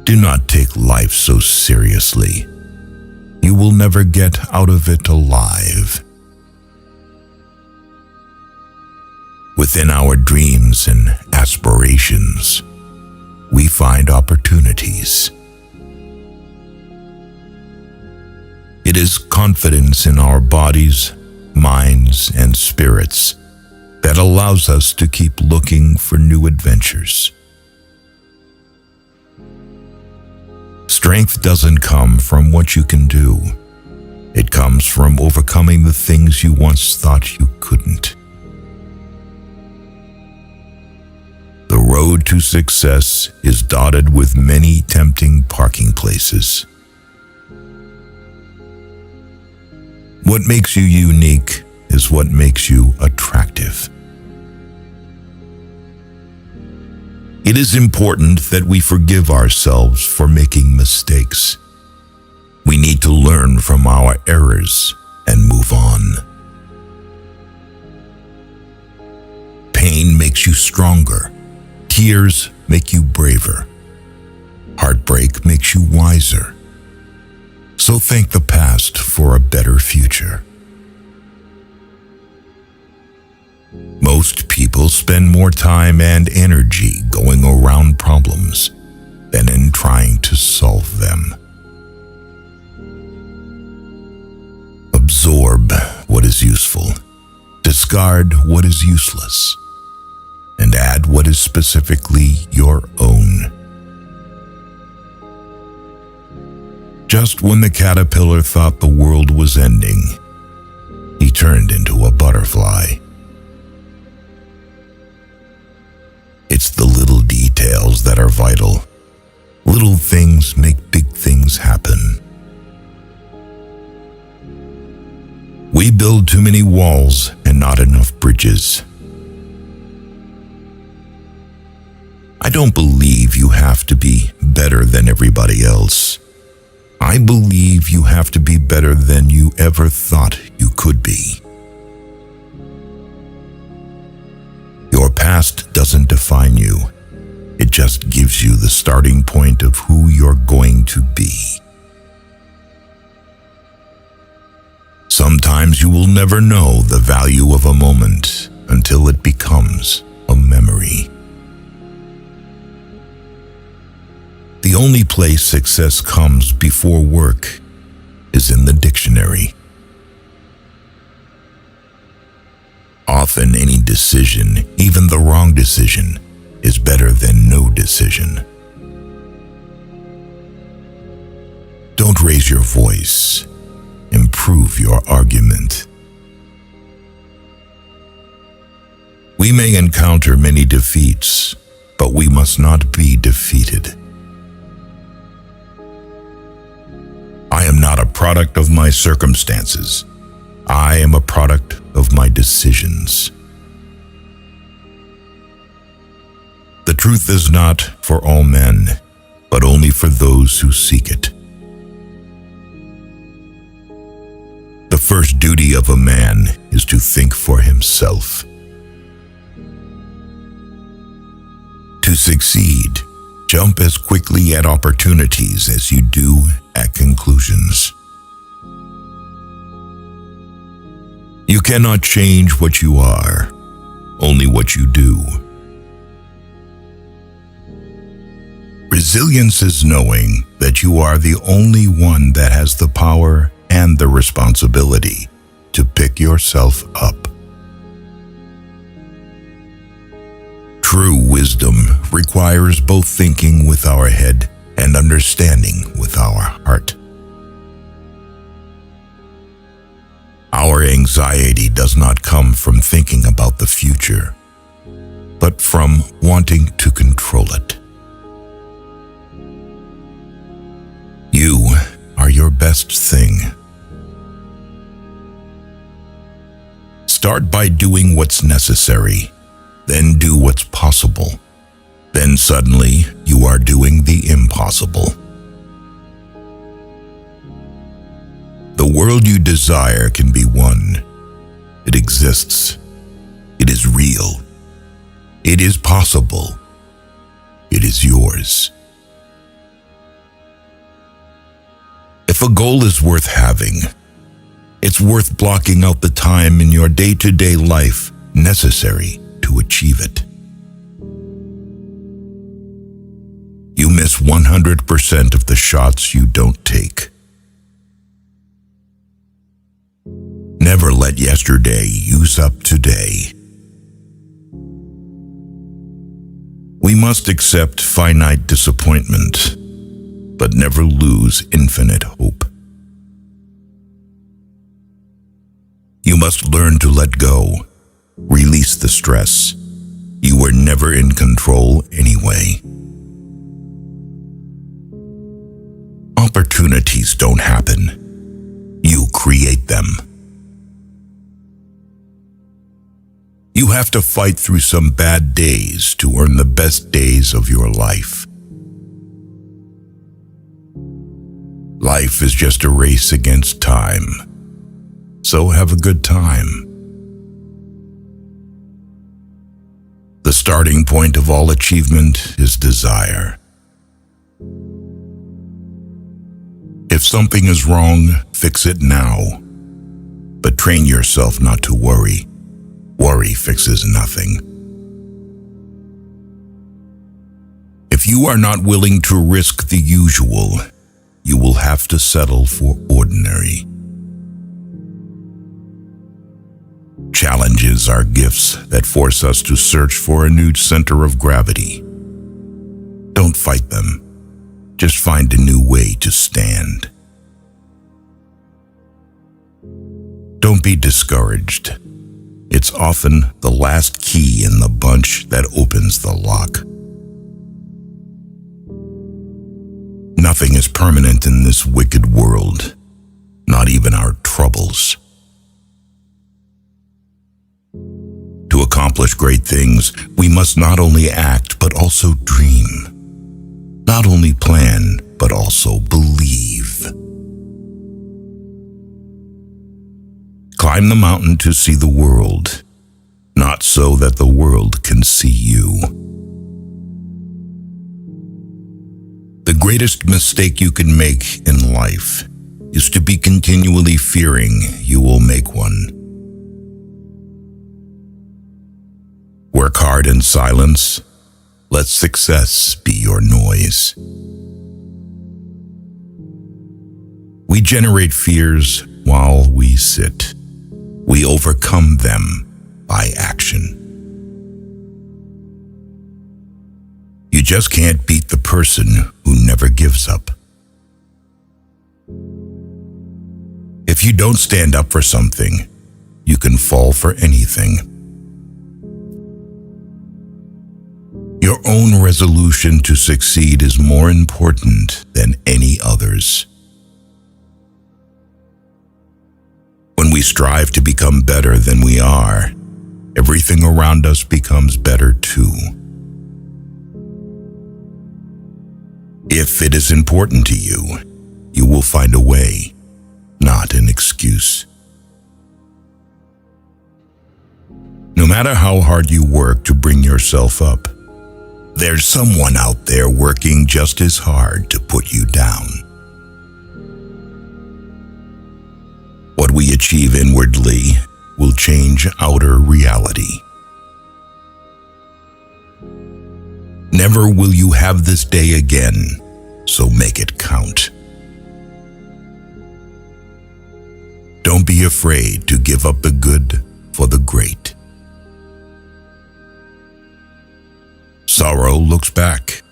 Do not take life so seriously. You will never get out of it alive. Within our dreams and aspirations, we find opportunities. It is confidence in our bodies, minds, and spirits that allows us to keep looking for new adventures. Strength doesn't come from what you can do. It comes from overcoming the things you once thought you couldn't. The road to success is dotted with many tempting parking places. What makes you unique is what makes you attractive. It is important that we forgive ourselves for making mistakes. We need to learn from our errors and move on. Pain makes you stronger. Tears make you braver. Heartbreak makes you wiser. So thank the past for a better future. Most people spend more time and energy going around problems than in trying to solve them. Absorb what is useful, discard what is useless, and add what is specifically your own. Just when the caterpillar thought the world was ending, he turned into a butterfly. It's the little details that are vital. Little things make big things happen. We build too many walls and not enough bridges. I don't believe you have to be better than everybody else. I believe you have to be better than you ever thought you could be. Your past doesn't define you. It just gives you the starting point of who you're going to be. Sometimes you will never know the value of a moment until it becomes a memory. The only place success comes before work is in the dictionary. Often any decision, even the wrong decision, is better than no decision. Don't raise your voice. Improve your argument. We may encounter many defeats, but we must not be defeated. I am not a product of my circumstances. I am a product of my decisions. The truth is not for all men, but only for those who seek it. The first duty of a man is to think for himself. To succeed, jump as quickly at opportunities as you do at conclusions. You cannot change what you are, only what you do. Resilience is knowing that you are the only one that has the power and the responsibility to pick yourself up. True wisdom requires both thinking with our head and understanding with our heart. Our anxiety does not come from thinking about the future, but from wanting to control it. You are your best thing. Start by doing what's necessary, then do what's possible. Then suddenly you are doing the impossible. The world you desire can be won. It exists. It is real. It is possible. It is yours. If a goal is worth having, it's worth blocking out the time in your day-to-day life necessary to achieve it. You miss 100% of the shots you don't take. Never let yesterday use up today. We must accept finite disappointment, but never lose infinite hope. You must learn to let go, release the stress. You were never in control anyway. Opportunities don't happen. You create them. You have to fight through some bad days to earn the best days of your life. Life is just a race against time, so have a good time. The starting point of all achievement is desire. If something is wrong, fix it now, but train yourself not to worry. Worry fixes nothing. If you are not willing to risk the usual, you will have to settle for ordinary. Challenges are gifts that force us to search for a new center of gravity. Don't fight them. Just find a new way to stand. Don't be discouraged. It's often the last key in the bunch that opens the lock. Nothing is permanent in this wicked world, not even our troubles. To accomplish great things, we must not only act, but also dream. Not only plan, but also believe. Climb the mountain to see the world, not so that the world can see you. The greatest mistake you can make in life is to be continually fearing you will make one. Work hard in silence. Let success be your noise. We generate fears while we sit. We overcome them by action. You just can't beat the person who never gives up. If you don't stand up for something, you can fall for anything. Your own resolution to succeed is more important than any others. When we strive to become better than we are, everything around us becomes better too. If it is important to you, you will find a way, not an excuse. No matter how hard you work to bring yourself up, there's someone out there working just as hard to put you down. What we achieve inwardly will change outer reality. Never will you have this day again, so make it count. Don't be afraid to give up the good for the great. Sorrow looks back.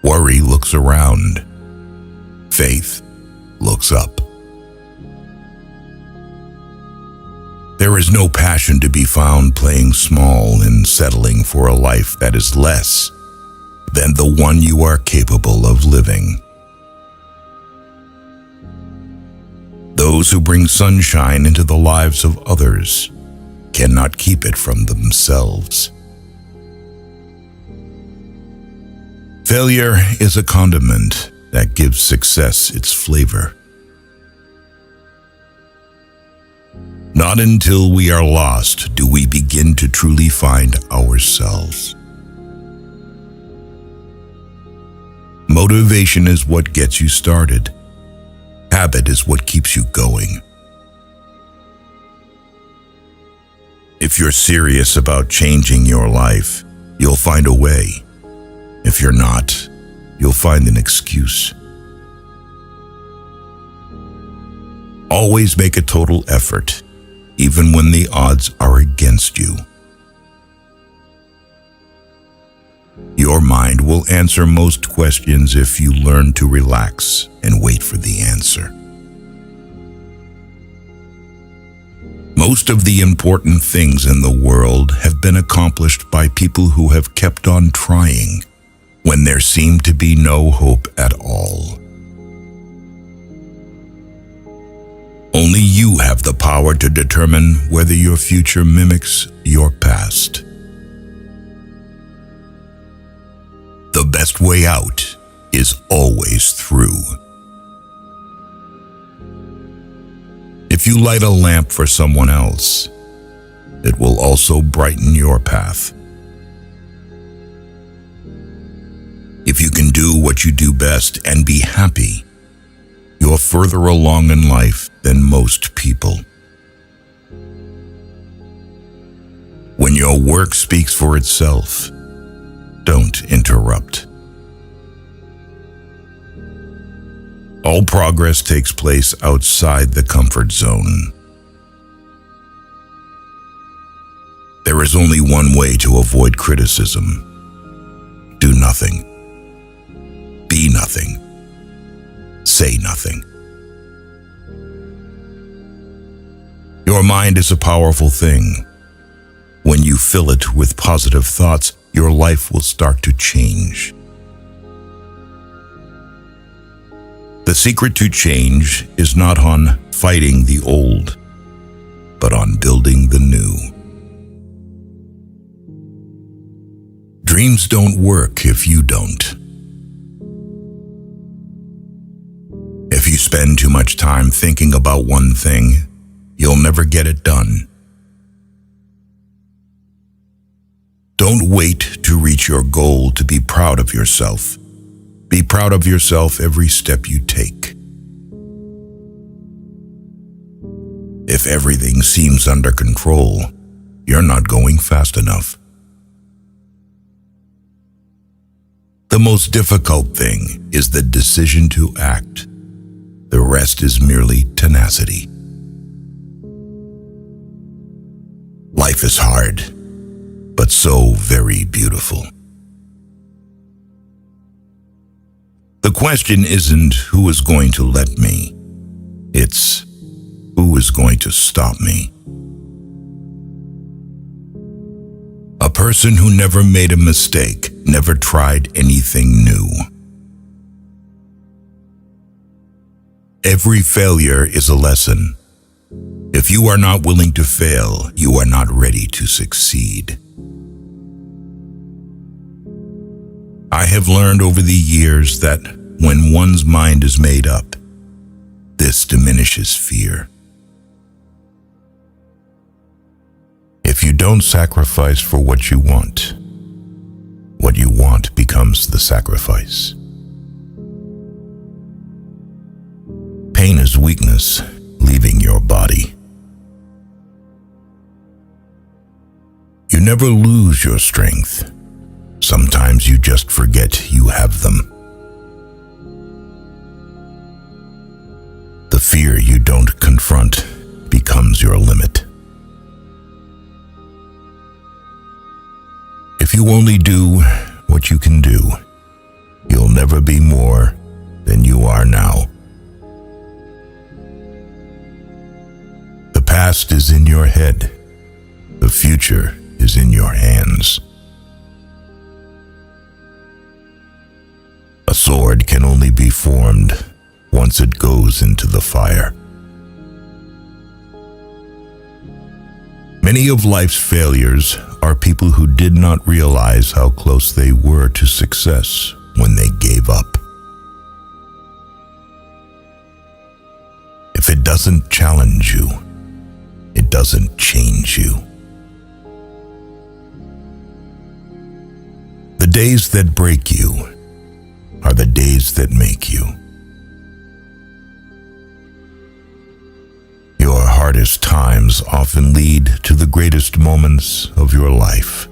Worry looks around. Faith looks up. There is no passion to be found playing small and settling for a life that is less than the one you are capable of living. Those who bring sunshine into the lives of others cannot keep it from themselves. Failure is a condiment that gives success its flavor. Not until we are lost do we begin to truly find ourselves. Motivation is what gets you started. Habit is what keeps you going. If you're serious about changing your life, you'll find a way. If you're not, you'll find an excuse. Always make a total effort, even when the odds are against you. Your mind will answer most questions if you learn to relax and wait for the answer. Most of the important things in the world have been accomplished by people who have kept on trying when there seemed to be no hope at all. Only you have the power to determine whether your future mimics your past. The best way out is always through. If you light a lamp for someone else, it will also brighten your path. If you can do what you do best and be happy, you're further along in life than most people. When your work speaks for itself, don't interrupt. All progress takes place outside the comfort zone. There is only one way to avoid criticism. Do nothing. Be nothing. Say nothing. Your mind is a powerful thing. When you fill it with positive thoughts, your life will start to change. The secret to change is not on fighting the old, but on building the new. Dreams don't work if you don't. If you spend too much time thinking about one thing, you'll never get it done. Don't wait to reach your goal to be proud of yourself. Be proud of yourself every step you take. If everything seems under control, you're not going fast enough. The most difficult thing is the decision to act. The rest is merely tenacity. Life is hard, but so very beautiful. The question isn't who is going to let me. It's who is going to stop me. A person who never made a mistake, never tried anything new. Every failure is a lesson. If you are not willing to fail, you are not ready to succeed. I have learned over the years that when one's mind is made up, this diminishes fear. If you don't sacrifice for what you want becomes the sacrifice. Pain is weakness leaving your body. You never lose your strength. Sometimes you just forget you have them. The fear you don't confront becomes your limit. If you only do what you can do, you'll never be more than you are now. The past is in your head. The future is in your hands. A sword can only be formed once it goes into the fire. Many of life's failures are people who did not realize how close they were to success when they gave up. If it doesn't challenge you, it doesn't change you. The days that break you are the days that make you. Your hardest times often lead to the greatest moments of your life.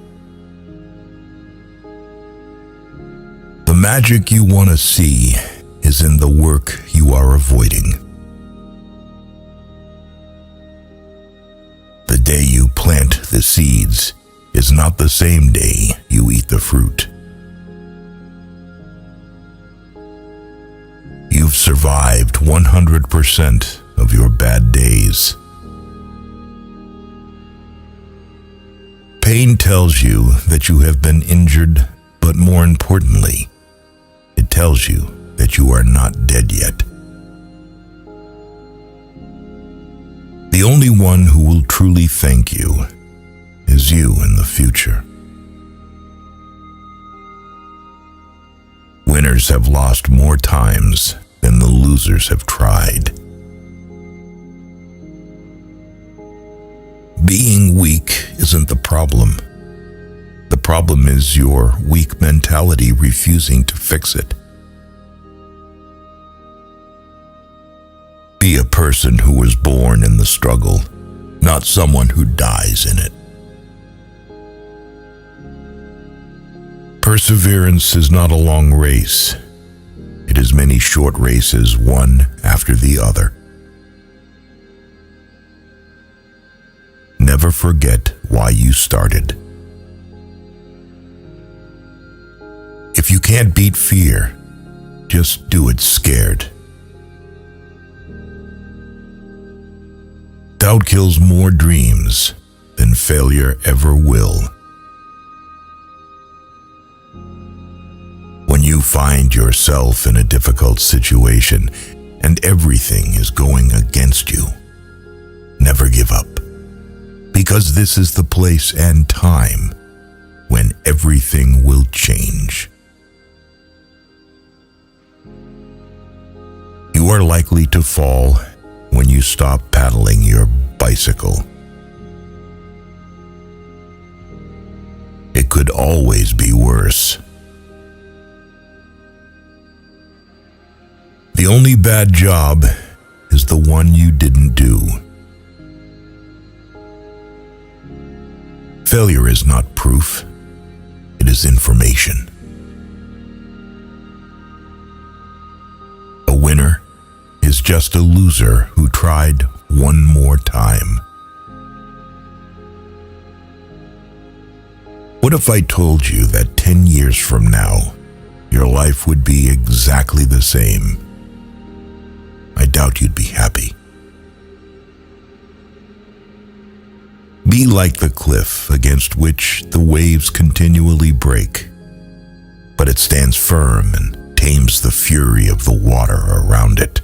The magic you want to see is in the work you are avoiding. The day you plant the seeds is not the same day you eat the fruit. You've survived 100% of your bad days. Pain tells you that you have been injured, but more importantly, it tells you that you are not dead yet. The only one who will truly thank you is you in the future. Winners have lost more times than the losers have tried. Being weak isn't the problem. The problem is your weak mentality refusing to fix it. Be a person who was born in the struggle, not someone who dies in it. Perseverance is not a long race. It is many short races, one after the other. Never forget why you started. If you can't beat fear, just do it scared. Doubt kills more dreams than failure ever will. When you find yourself in a difficult situation and everything is going against you, never give up. Because this is the place and time when everything will change. You are likely to fall when you stop paddling your bicycle. It could always be worse. The only bad job is the one you didn't do. Failure is not proof, it is information. A winner is just a loser who tried one more time. What if I told you that 10 years from now, your life would be exactly the same? I doubt you'd be happy. Be like the cliff against which the waves continually break, but it stands firm and tames the fury of the water around it.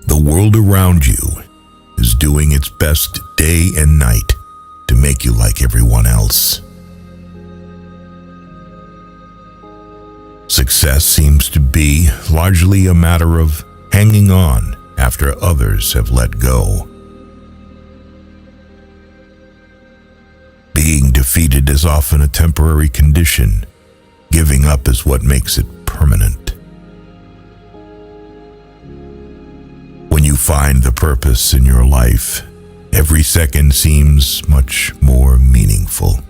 The world around you is doing its best day and night to make you like everyone else. Success seems to be largely a matter of hanging on after others have let go. Being defeated is often a temporary condition. Giving up is what makes it permanent. When you find the purpose in your life, every second seems much more meaningful.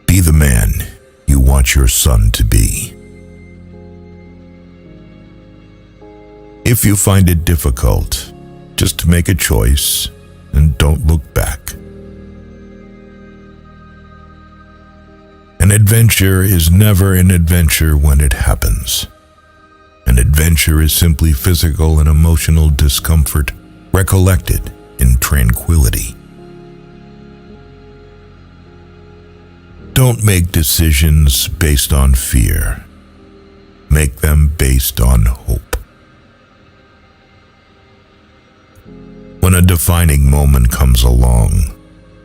Be the man you want your son to be. If you find it difficult, just make a choice and don't look back. An adventure is never an adventure when it happens. An adventure is simply physical and emotional discomfort recollected in tranquility. Don't make decisions based on fear. Make them based on hope. When a defining moment comes along,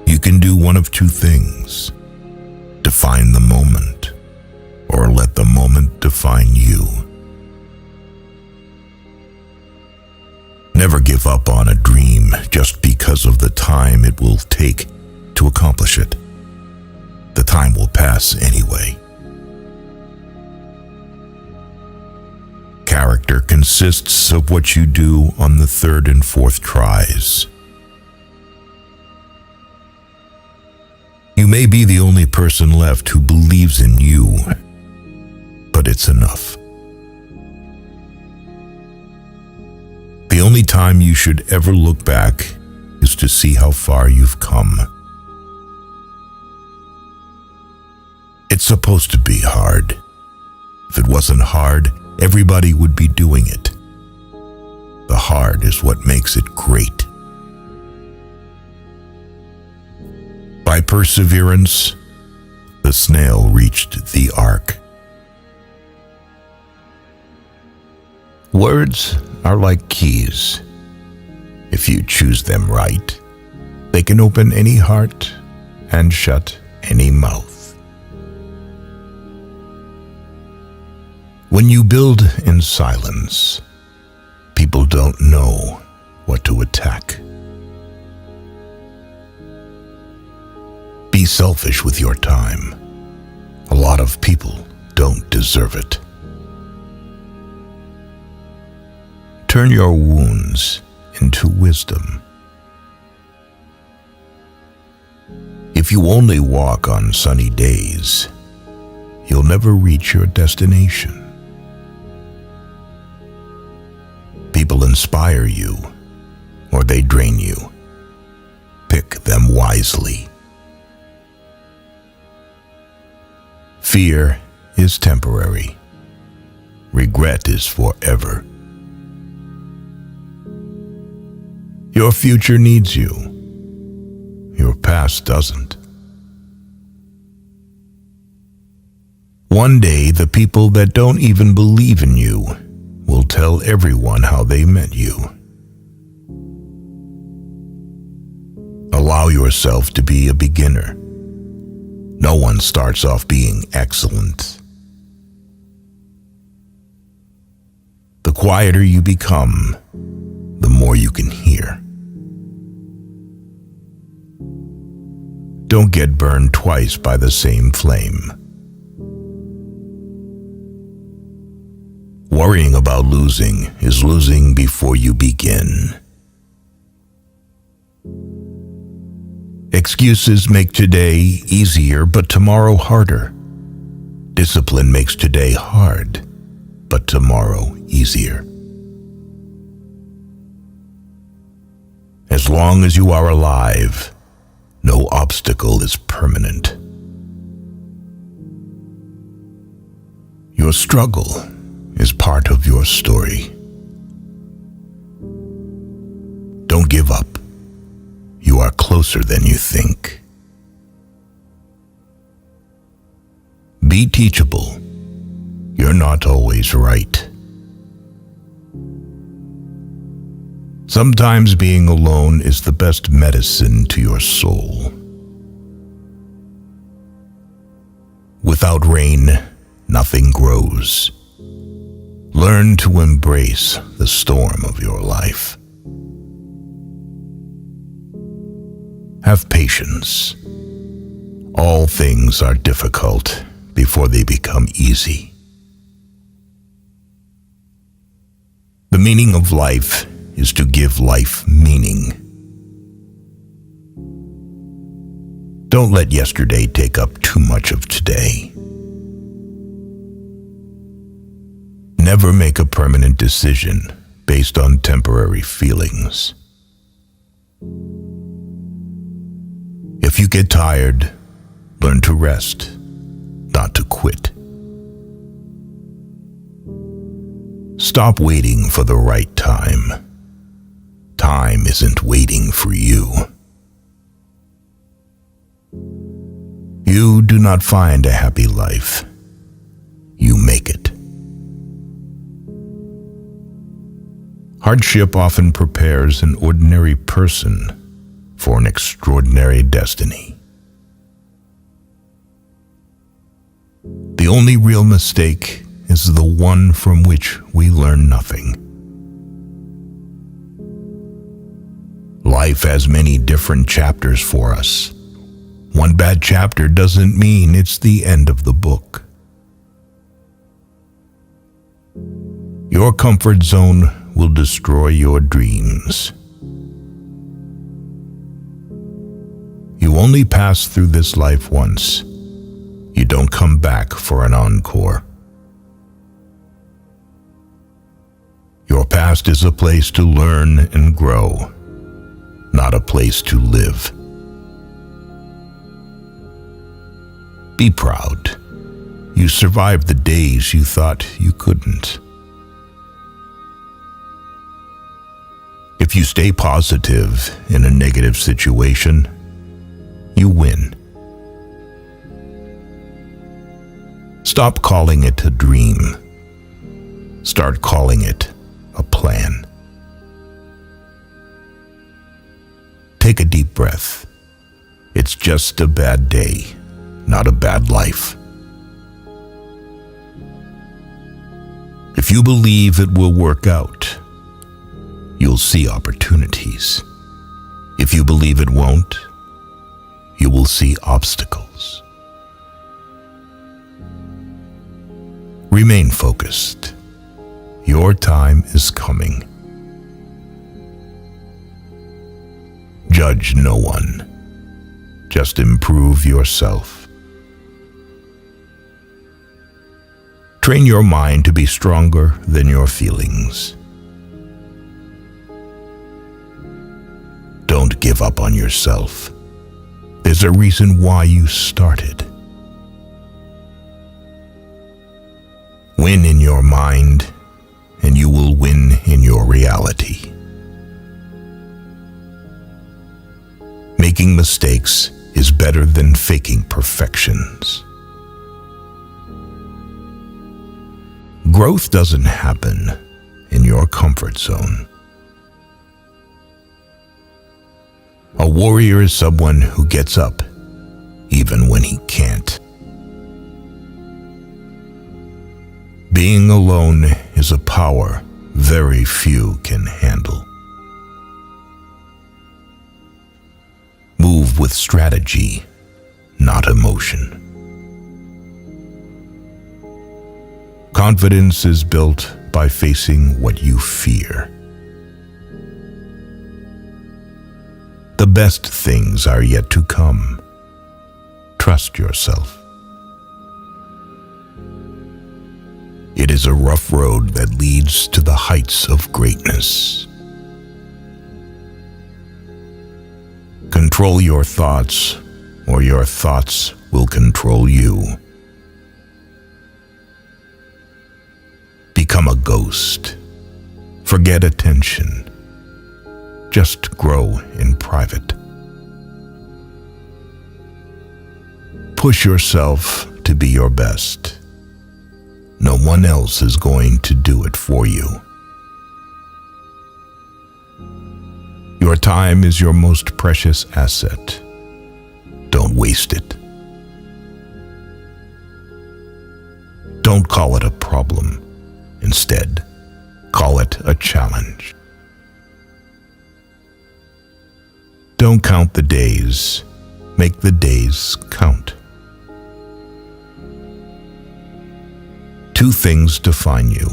you can do one of two things: define the moment, or let the moment define you. Never give up on a dream just because of the time it will take to accomplish it. The time will pass anyway. Character consists of what you do on the third and fourth tries. You may be the only person left who believes in you, but it's enough. The only time you should ever look back is to see how far you've come. It's supposed to be hard. If it wasn't hard, everybody would be doing it. The hard is what makes it great. By perseverance, the snail reached the ark. Words are like keys. If you choose them right, they can open any heart and shut any mouth. When you build in silence, people don't know what to attack. Be selfish with your time. A lot of people don't deserve it. Turn your wounds into wisdom. If you only walk on sunny days, you'll never reach your destination. People inspire you, or they drain you. Pick them wisely. Fear is temporary. Regret is forever. Your future needs you. Your past doesn't. One day, the people that don't even believe in you will tell everyone how they met you. Allow yourself to be a beginner. No one starts off being excellent. The quieter you become, the more you can hear. Don't get burned twice by the same flame. Worrying about losing is losing before you begin. Excuses make today easier, but tomorrow harder. Discipline makes today hard, but tomorrow easier. As long as you are alive, no obstacle is permanent. Your struggle is part of your story. Don't give up. You are closer than you think. Be teachable. You're not always right. Sometimes being alone is the best medicine to your soul. Without rain, nothing grows. Learn to embrace the storm of your life. Have patience. All things are difficult before they become easy. The meaning of life is to give life meaning. Don't let yesterday take up too much of today. Never make a permanent decision based on temporary feelings. If you get tired, learn to rest, not to quit. Stop waiting for the right time. Time isn't waiting for you. You do not find a happy life. You make it. Hardship often prepares an ordinary person for an extraordinary destiny. The only real mistake is the one from which we learn nothing. Life has many different chapters for us. One bad chapter doesn't mean it's the end of the book. Your comfort zone will destroy your dreams. You only pass through this life once. You don't come back for an encore. Your past is a place to learn and grow, not a place to live. Be proud. You survived the days you thought you couldn't. If you stay positive in a negative situation, you win. Stop calling it a dream. Start calling it a plan. Take a deep breath. It's just a bad day, not a bad life. If you believe it will work out, you'll see opportunities. If you believe it won't, you will see obstacles. Remain focused. Your time is coming. Judge no one. Just improve yourself. Train your mind to be stronger than your feelings. Don't give up on yourself. There's a reason why you started. Win in your mind, and you will win in your reality. Making mistakes is better than faking perfections. Growth doesn't happen in your comfort zone. A warrior is someone who gets up even when he can't. Being alone is a power very few can handle. Move with strategy, not emotion. Confidence is built by facing what you fear. The best things are yet to come. Trust yourself. It is a rough road that leads to the heights of greatness. Control your thoughts, or your thoughts will control you. Become a ghost. Forget attention. Just grow in private. Push yourself to be your best. No one else is going to do it for you. Your time is your most precious asset. Don't waste it. Don't call it a problem. Instead, call it a challenge. Don't count the days. Make the days count. Two things define you: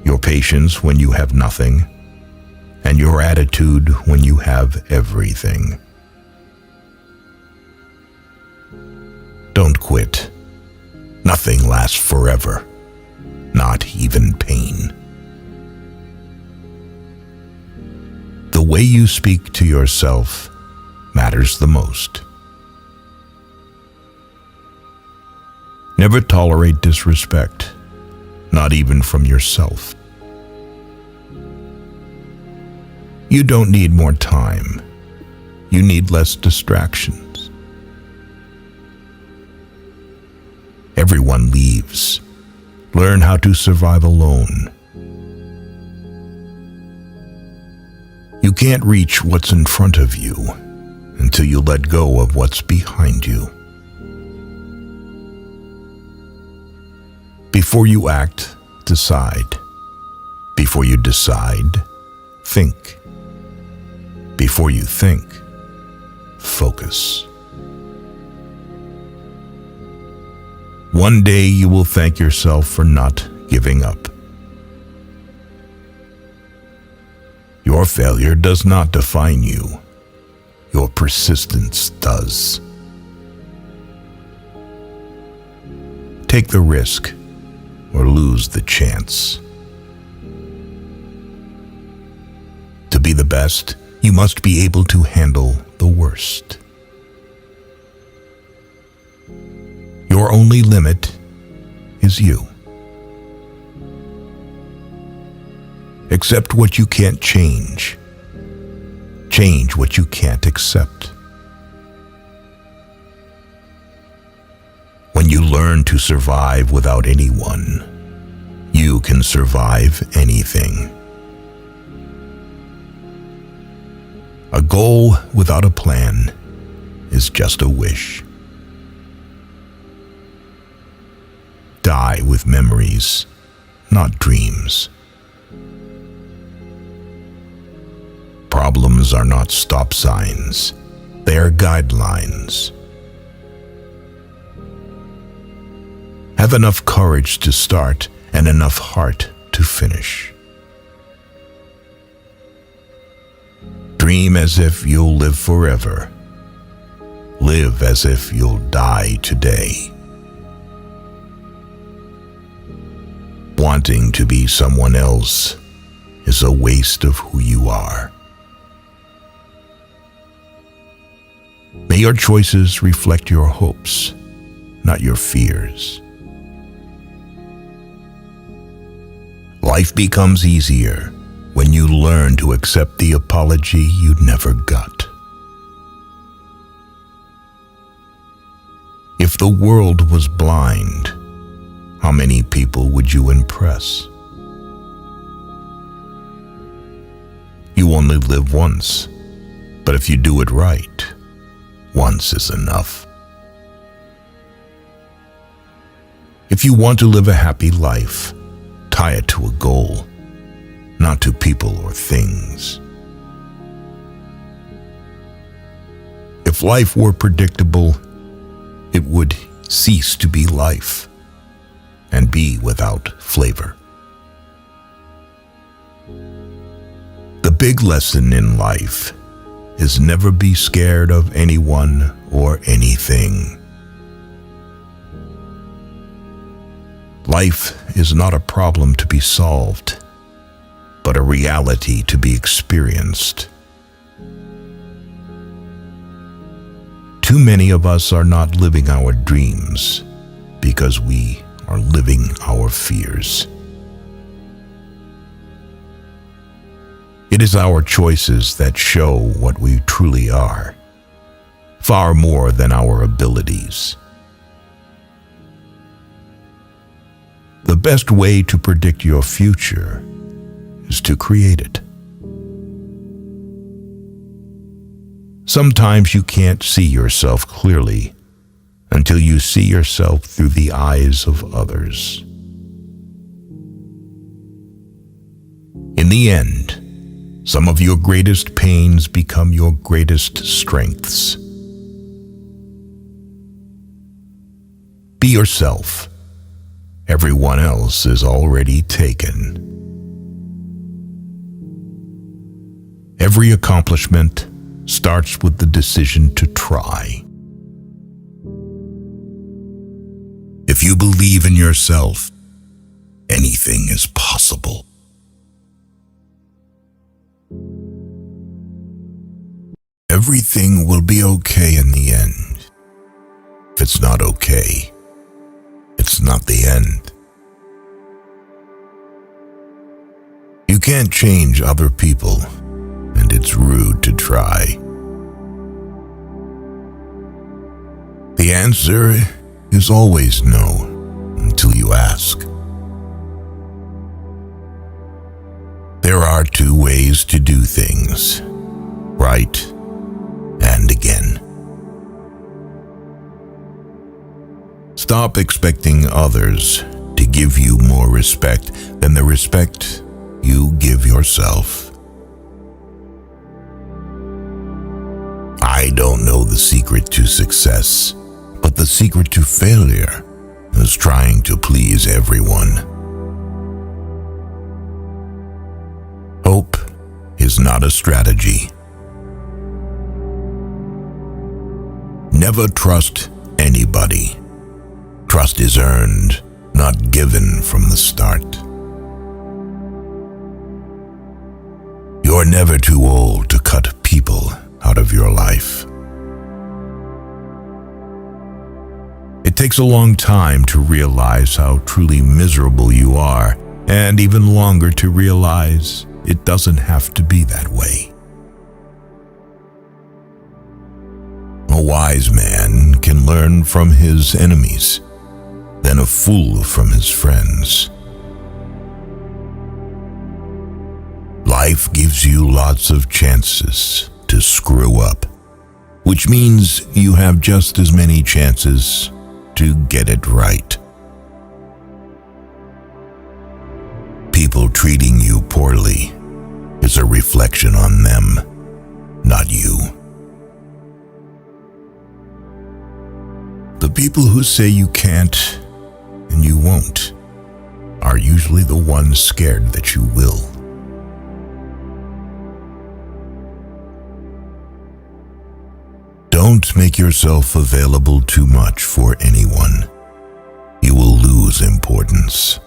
your patience when you have nothing, and your attitude when you have everything. Don't quit. Nothing lasts forever, not even pain. The way you speak to yourself matters the most. Never tolerate disrespect, not even from yourself. You don't need more time. You need less distractions. Everyone leaves. Learn how to survive alone. You can't reach what's in front of you until you let go of what's behind you. Before you act, decide. Before you decide, think. Before you think, focus. One day you will thank yourself for not giving up. Your failure does not define you. Your persistence does. Take the risk or lose the chance. To be the best, you must be able to handle the worst. Your only limit is you. Accept what you can't change. Change what you can't accept. When you learn to survive without anyone, you can survive anything. A goal without a plan is just a wish. Die with memories, not dreams. Problems are not stop signs. They are guidelines. Have enough courage to start and enough heart to finish. Dream as if you'll live forever. Live as if you'll die today. Wanting to be someone else is a waste of who you are. May your choices reflect your hopes, not your fears. Life becomes easier when you learn to accept the apology you never got. If the world was blind, how many people would you impress? You only live once, but if you do it right, once is enough. If you want to live a happy life, tie it to a goal, not to people or things. If life were predictable, it would cease to be life and be without flavor. The big lesson in life is never be scared of anyone or anything. Life is not a problem to be solved, but a reality to be experienced. Too many of us are not living our dreams because we are living our fears. It is our choices that show what we truly are, far more than our abilities. The best way to predict your future is to create it. Sometimes you can't see yourself clearly until you see yourself through the eyes of others. In the end, some of your greatest pains become your greatest strengths. Be yourself. Everyone else is already taken. Every accomplishment starts with the decision to try. If you believe in yourself, anything is possible. Everything will be okay in the end. If it's not okay, it's not the end. You can't change other people, and it's rude to try. The answer is always no until you ask. There are two ways to do things, right and again. Stop expecting others to give you more respect than the respect you give yourself. I don't know the secret to success, but the secret to failure is trying to please everyone. Hope is not a strategy. Never trust anybody. Trust is earned, not given from the start. You're never too old to cut people out of your life. It takes a long time to realize how truly miserable you are, and even longer to realize it doesn't have to be that way. A wise man can learn from his enemies, than a fool from his friends. Life gives you lots of chances to screw up, which means you have just as many chances to get it right. People treating you poorly is a reflection on them, not you. The people who say you can't and you won't are usually the ones scared that you will. Don't make yourself available too much for anyone. You will lose importance.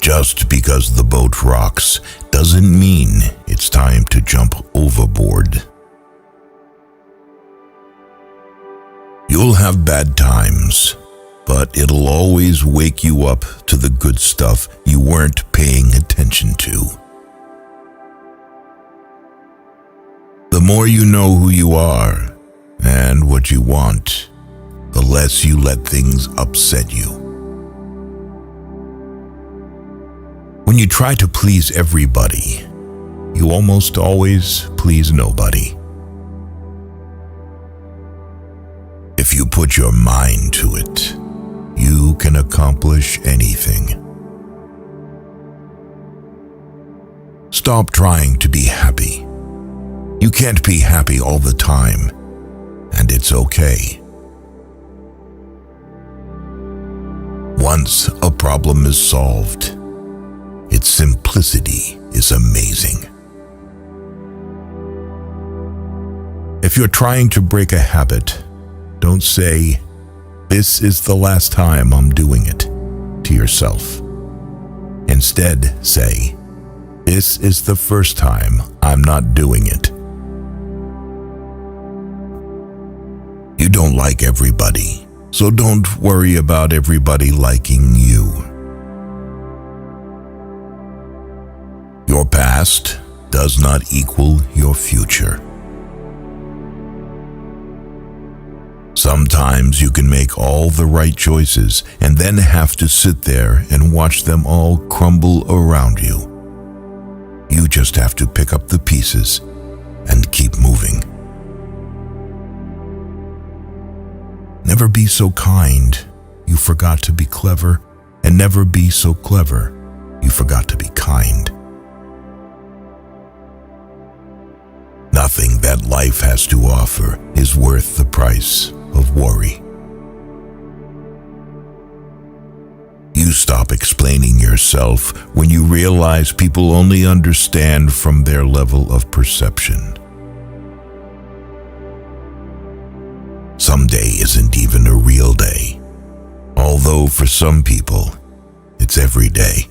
Just because the boat rocks doesn't mean it's time to jump overboard. You'll have bad times, but it'll always wake you up to the good stuff you weren't paying attention to. The more you know who you are and what you want, the less you let things upset you. When you try to please everybody, you almost always please nobody. If you put your mind to it, you can accomplish anything. Stop trying to be happy. You can't be happy all the time, and it's okay. Once a problem is solved, Simplicity is amazing. If you're trying to break a habit, don't say, "This is the last time I'm doing it," to yourself. Instead, say, "This is the first time I'm not doing it." You don't like everybody, so don't worry about everybody liking you. Your past does not equal your future. Sometimes you can make all the right choices and then have to sit there and watch them all crumble around you. You just have to pick up the pieces and keep moving. Never be so kind you forgot to be clever, and never be so clever you forgot to be kind. Nothing that life has to offer is worth the price of worry. You stop explaining yourself when you realize people only understand from their level of perception. Someday isn't even a real day, although for some people, it's every day.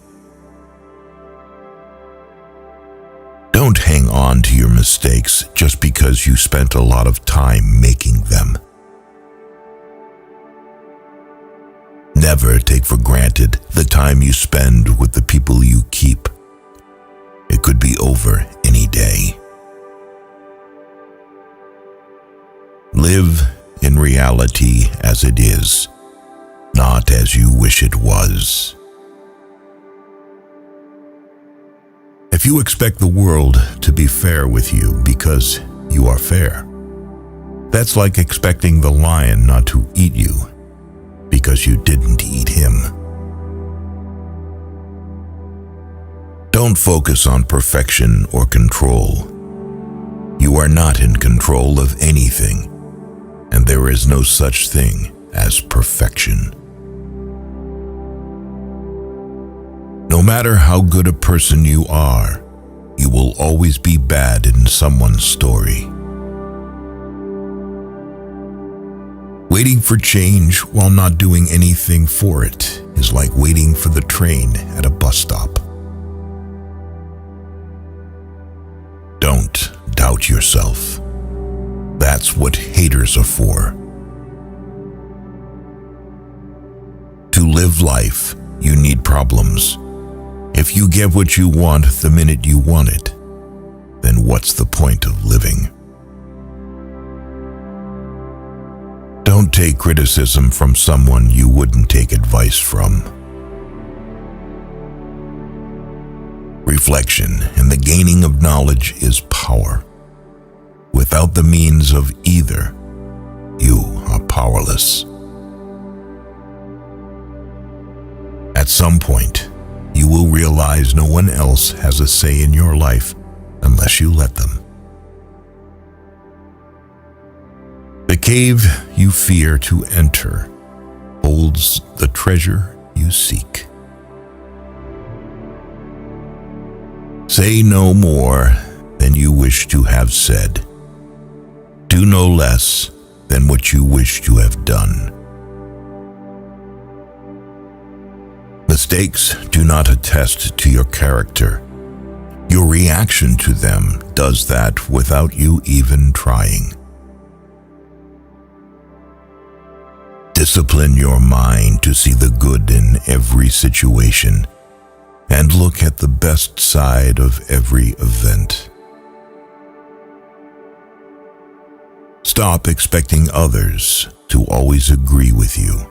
Don't hang on to your mistakes just because you spent a lot of time making them. Never take for granted the time you spend with the people you keep. It could be over any day. Live in reality as it is, not as you wish it was. If you expect the world to be fair with you because you are fair, that's like expecting the lion not to eat you because you didn't eat him. Don't focus on perfection or control. You are not in control of anything, and there is no such thing as perfection. No matter how good a person you are, you will always be bad in someone's story. Waiting for change while not doing anything for it is like waiting for the train at a bus stop. Don't doubt yourself. That's what haters are for. To live life, you need problems. If you get what you want the minute you want it, then what's the point of living? Don't take criticism from someone you wouldn't take advice from. Reflection and the gaining of knowledge is power. Without the means of either, you are powerless. At some point, you will realize no one else has a say in your life unless you let them. The cave you fear to enter holds the treasure you seek. Say no more than you wish to have said. Do no less than what you wish to have done. Mistakes do not attest to your character. Your reaction to them does that without you even trying. Discipline your mind to see the good in every situation and look at the best side of every event. Stop expecting others to always agree with you.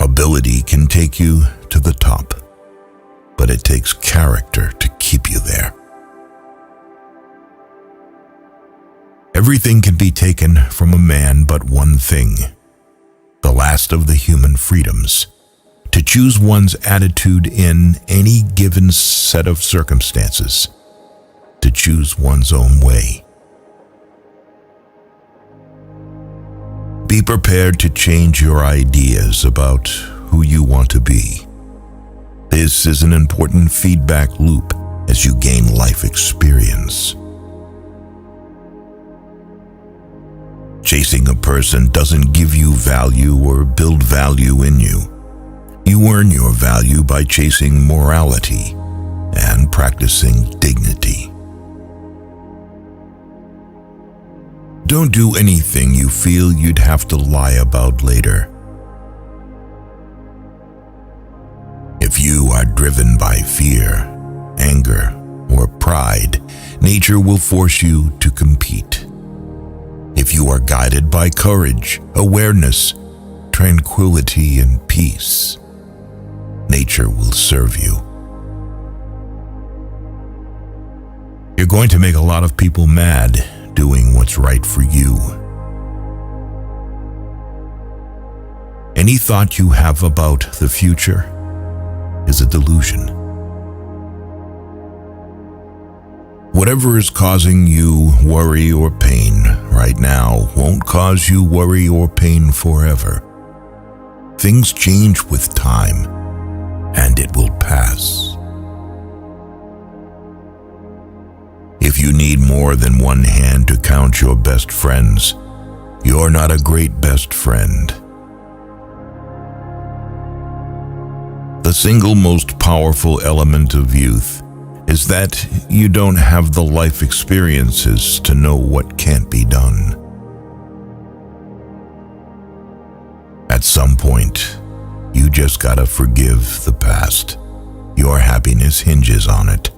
Ability can take you to the top, but it takes character to keep you there. Everything can be taken from a man but one thing, the last of the human freedoms, to choose one's attitude in any given set of circumstances, to choose one's own way. Be prepared to change your ideas about who you want to be This is an important feedback loop as you gain life experience. Chasing a person doesn't give you value or build value in you. You earn your value by chasing morality and practicing dignity. Don't do anything you feel you'd have to lie about later. If you are driven by fear, anger, or pride, nature will force you to compete. If you are guided by courage, awareness, tranquility, and peace, nature will serve you. You're going to make a lot of people mad doing what's right for you. Any thought you have about the future is a delusion. Whatever is causing you worry or pain right now won't cause you worry or pain forever. Things change with time, and it will pass. If you need more than one hand to count your best friends, you're not a great best friend. The single most powerful element of youth is that you don't have the life experiences to know what can't be done. At some point, you just gotta forgive the past. Your happiness hinges on it.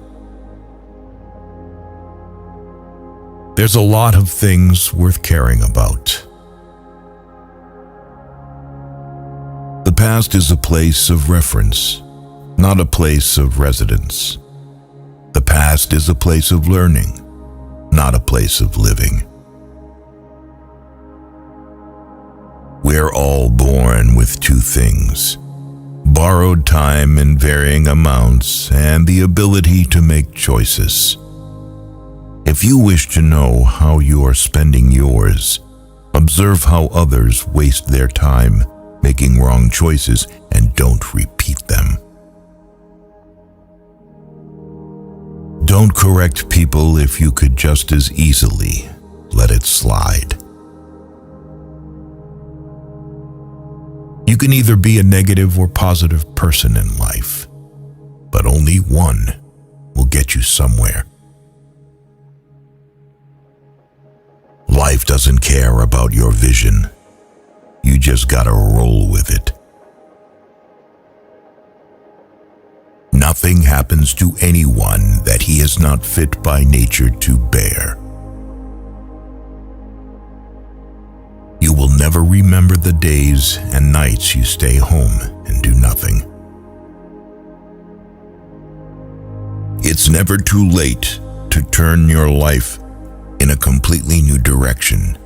There's a lot of things worth caring about. The past is a place of reference, not a place of residence. The past is a place of learning, not a place of living. We're all born with two things: borrowed time in varying amounts and the ability to make choices. If you wish to know how you are spending yours, observe how others waste their time making wrong choices and don't repeat them. Don't correct people if you could just as easily let it slide. You can either be a negative or positive person in life, but only one will get you somewhere. Life doesn't care about your vision. You just gotta roll with it. Nothing happens to anyone that he is not fit by nature to bear. You will never remember the days and nights you stay home and do nothing. It's never too late to turn your life in a completely new direction,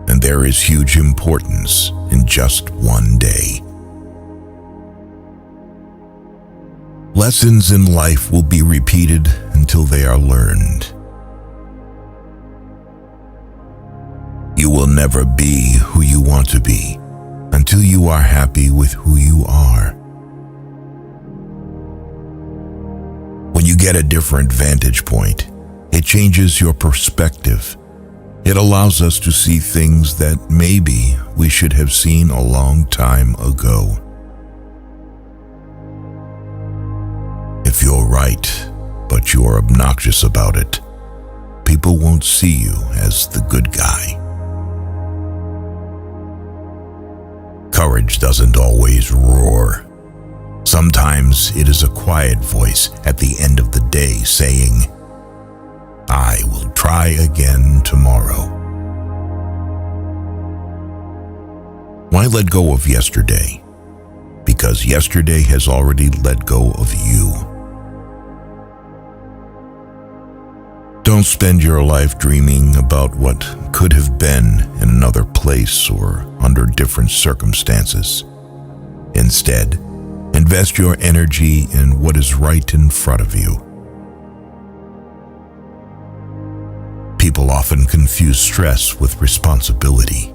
and there is huge importance in just one day. Lessons in life will be repeated until they are learned. You will never be who you want to be until you are happy with who you are. When you get a different vantage point, it changes your perspective. It allows us to see things that maybe we should have seen a long time ago. If you're right, but you're obnoxious about it, people won't see you as the good guy. Courage doesn't always roar. Sometimes it is a quiet voice at the end of the day saying, "I will try again tomorrow." Why let go of yesterday? Because yesterday has already let go of you. Don't spend your life dreaming about what could have been in another place or under different circumstances. Instead, invest your energy in what is right in front of you. People often confuse stress with responsibility.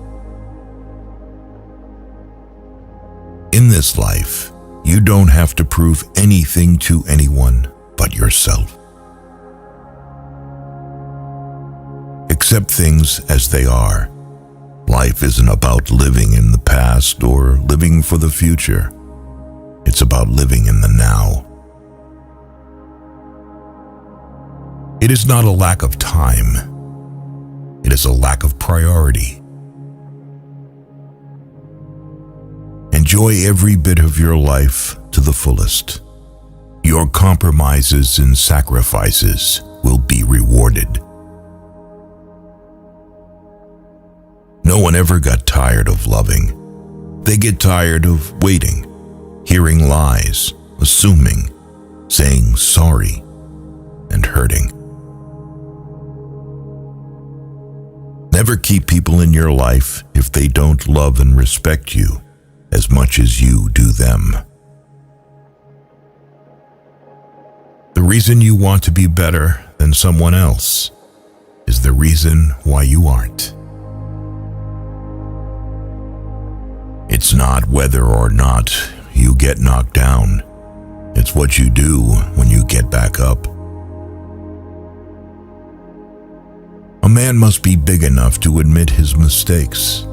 In this life, You don't have to prove anything to anyone but yourself. Accept things as they are. Life isn't about living in the past or living for the future. It's about living in the now. It is not a lack of time. It is a lack of priority. Enjoy every bit of your life to the fullest. Your compromises and sacrifices will be rewarded. No one ever got tired of loving. They get tired of waiting, hearing lies, assuming, saying sorry, and hurting. Never keep people in your life if they don't love and respect you as much as you do them. The reason you want to be better than someone else is the reason why you aren't. It's not whether or not you get knocked down. It's what you do when you get back up. A man must be big enough to admit his mistakes,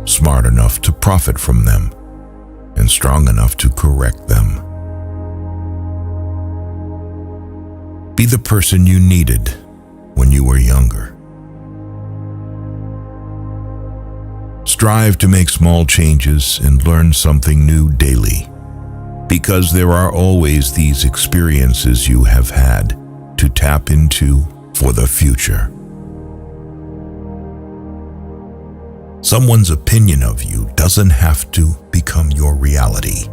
smart enough to profit from them, and strong enough to correct them. Be the person you needed when you were younger. Strive to make small changes and learn something new daily, because there are always these experiences you have had to tap into for the future. Someone's opinion of you doesn't have to become your reality.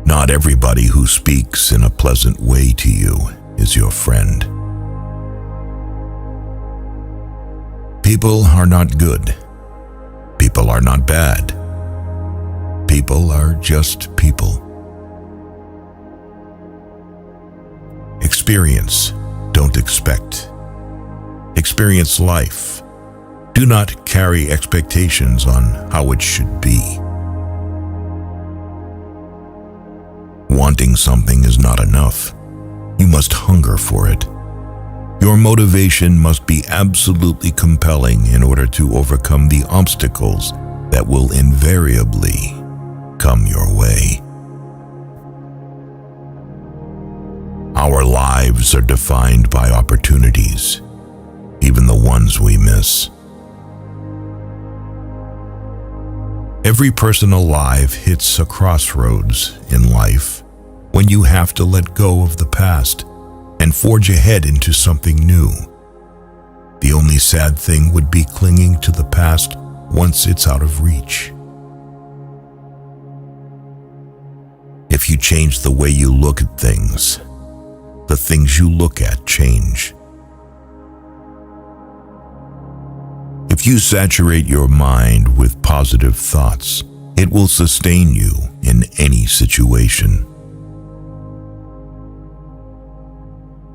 Not everybody who speaks in a pleasant way to you is your friend. People are not good. People are not bad. People are just people. Experience, don't expect. Experience life. Do not carry expectations on how it should be. Wanting something is not enough. You must hunger for it. Your motivation must be absolutely compelling in order to overcome the obstacles that will invariably come your way. Our lives are defined by opportunities, even the ones we miss. Every person alive hits a crossroads in life when you have to let go of the past and forge ahead into something new. The only sad thing would be clinging to the past once it's out of reach. If you change the way you look at things, the things you look at change. If you saturate your mind with positive thoughts, it will sustain you in any situation.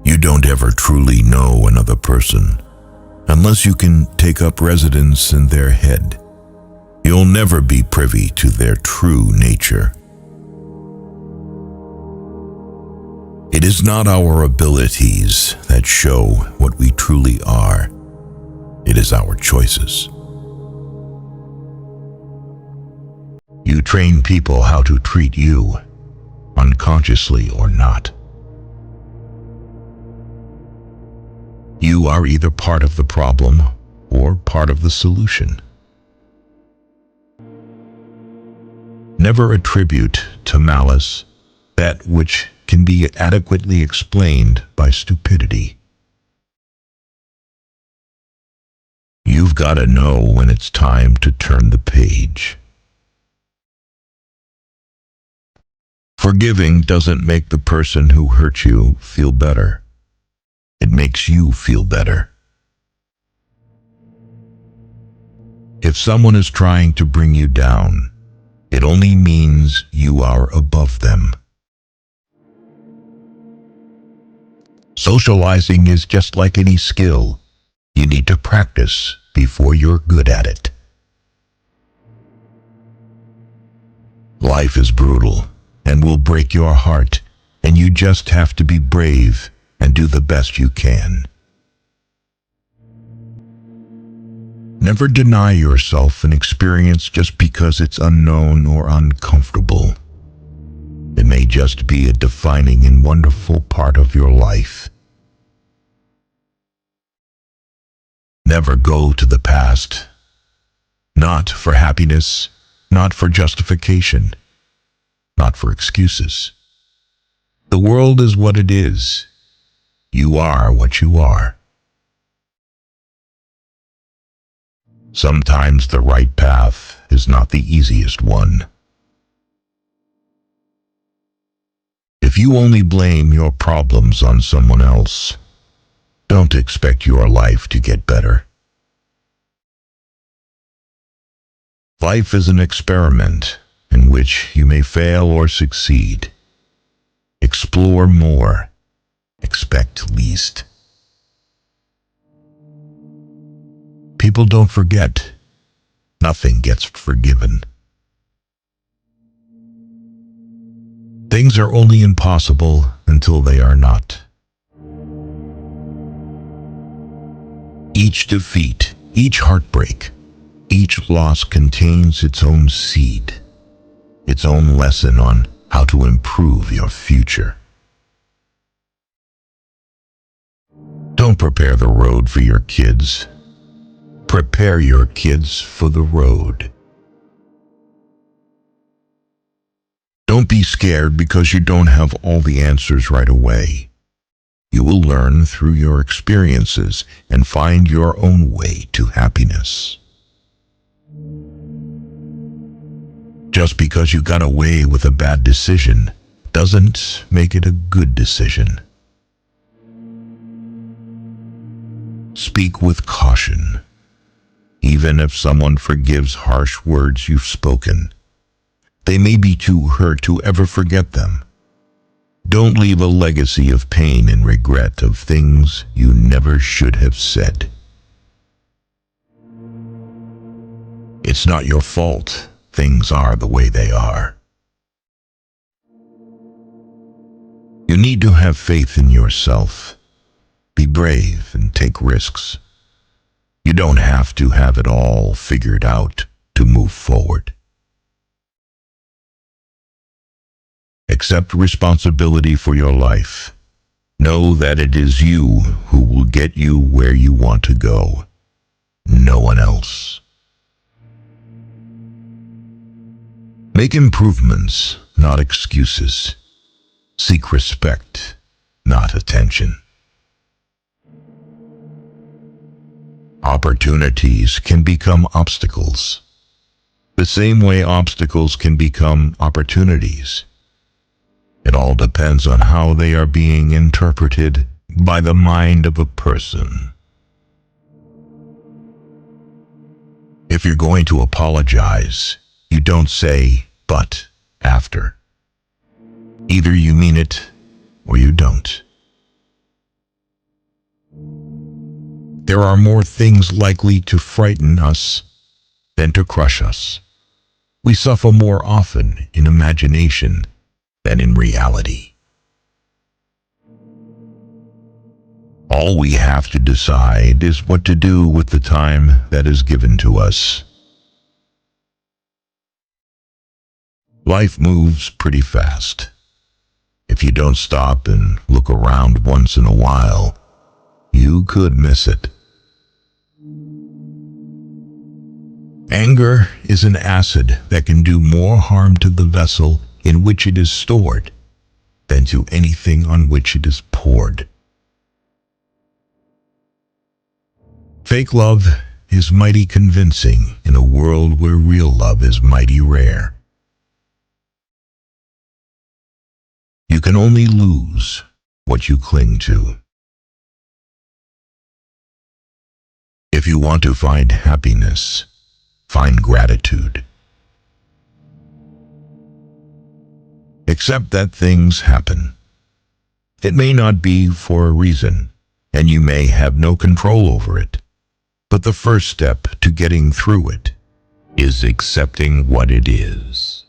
You don't ever truly know another person unless you can take up residence in their head. You'll never be privy to their true nature. It is not our abilities that show what we truly are. It is our choices. You train people how to treat you, unconsciously or not. You are either part of the problem or part of the solution. Never attribute to malice that which can be adequately explained by stupidity. You've got to know when it's time to turn the page. Forgiving doesn't make the person who hurt you feel better. It makes you feel better. If someone is trying to bring you down, it only means you are above them. Socializing is just like any skill. You need to practice before you're good at it. Life is brutal and will break your heart, and you just have to be brave and do the best you can. Never deny yourself an experience just because it's unknown or uncomfortable. It may just be a defining and wonderful part of your life. Never go to the past. Not for happiness, not for justification, not for excuses. The world is what it is. You are what you are. Sometimes the right path is not the easiest one. If you only blame your problems on someone else, don't expect your life to get better. Life is an experiment in which you may fail or succeed. Explore more. Expect least. People don't forget. Nothing gets forgiven. Things are only impossible until they are not. Each defeat, each heartbreak, each loss contains its own seed, its own lesson on how to improve your future. Don't prepare the road for your kids. Prepare your kids for the road. Don't be scared because you don't have all the answers right away. You will learn through your experiences and find your own way to happiness. Just because you got away with a bad decision doesn't make it a good decision. Speak with caution. Even if someone forgives harsh words you've spoken, they may be too hurt to ever forget them. Don't leave a legacy of pain and regret of things you never should have said. It's not your fault. Things are the way they are. You need to have faith in yourself. Be brave and take risks. You don't have to have it all figured out to move forward. Accept responsibility for your life. Know that it is you who will get you where you want to go. No one else. Make improvements, not excuses. Seek respect, not attention. Opportunities can become obstacles, the same way obstacles can become opportunities. It all depends on how they are being interpreted by the mind of a person. If you're going to apologize, you don't say, "but," after. Either you mean it or you don't. There are more things likely to frighten us than to crush us. We suffer more often in imagination than in reality. All we have to decide is what to do with the time that is given to us. Life moves pretty fast. If you don't stop and look around once in a while, you could miss it. Anger is an acid that can do more harm to the vessel in which it is stored than to anything on which it is poured. Fake love is mighty convincing in a world where real love is mighty rare. You can only lose what you cling to. If you want to find happiness, find gratitude. Accept that things happen. It may not be for a reason, and you may have no control over it. But the first step to getting through it is accepting what it is.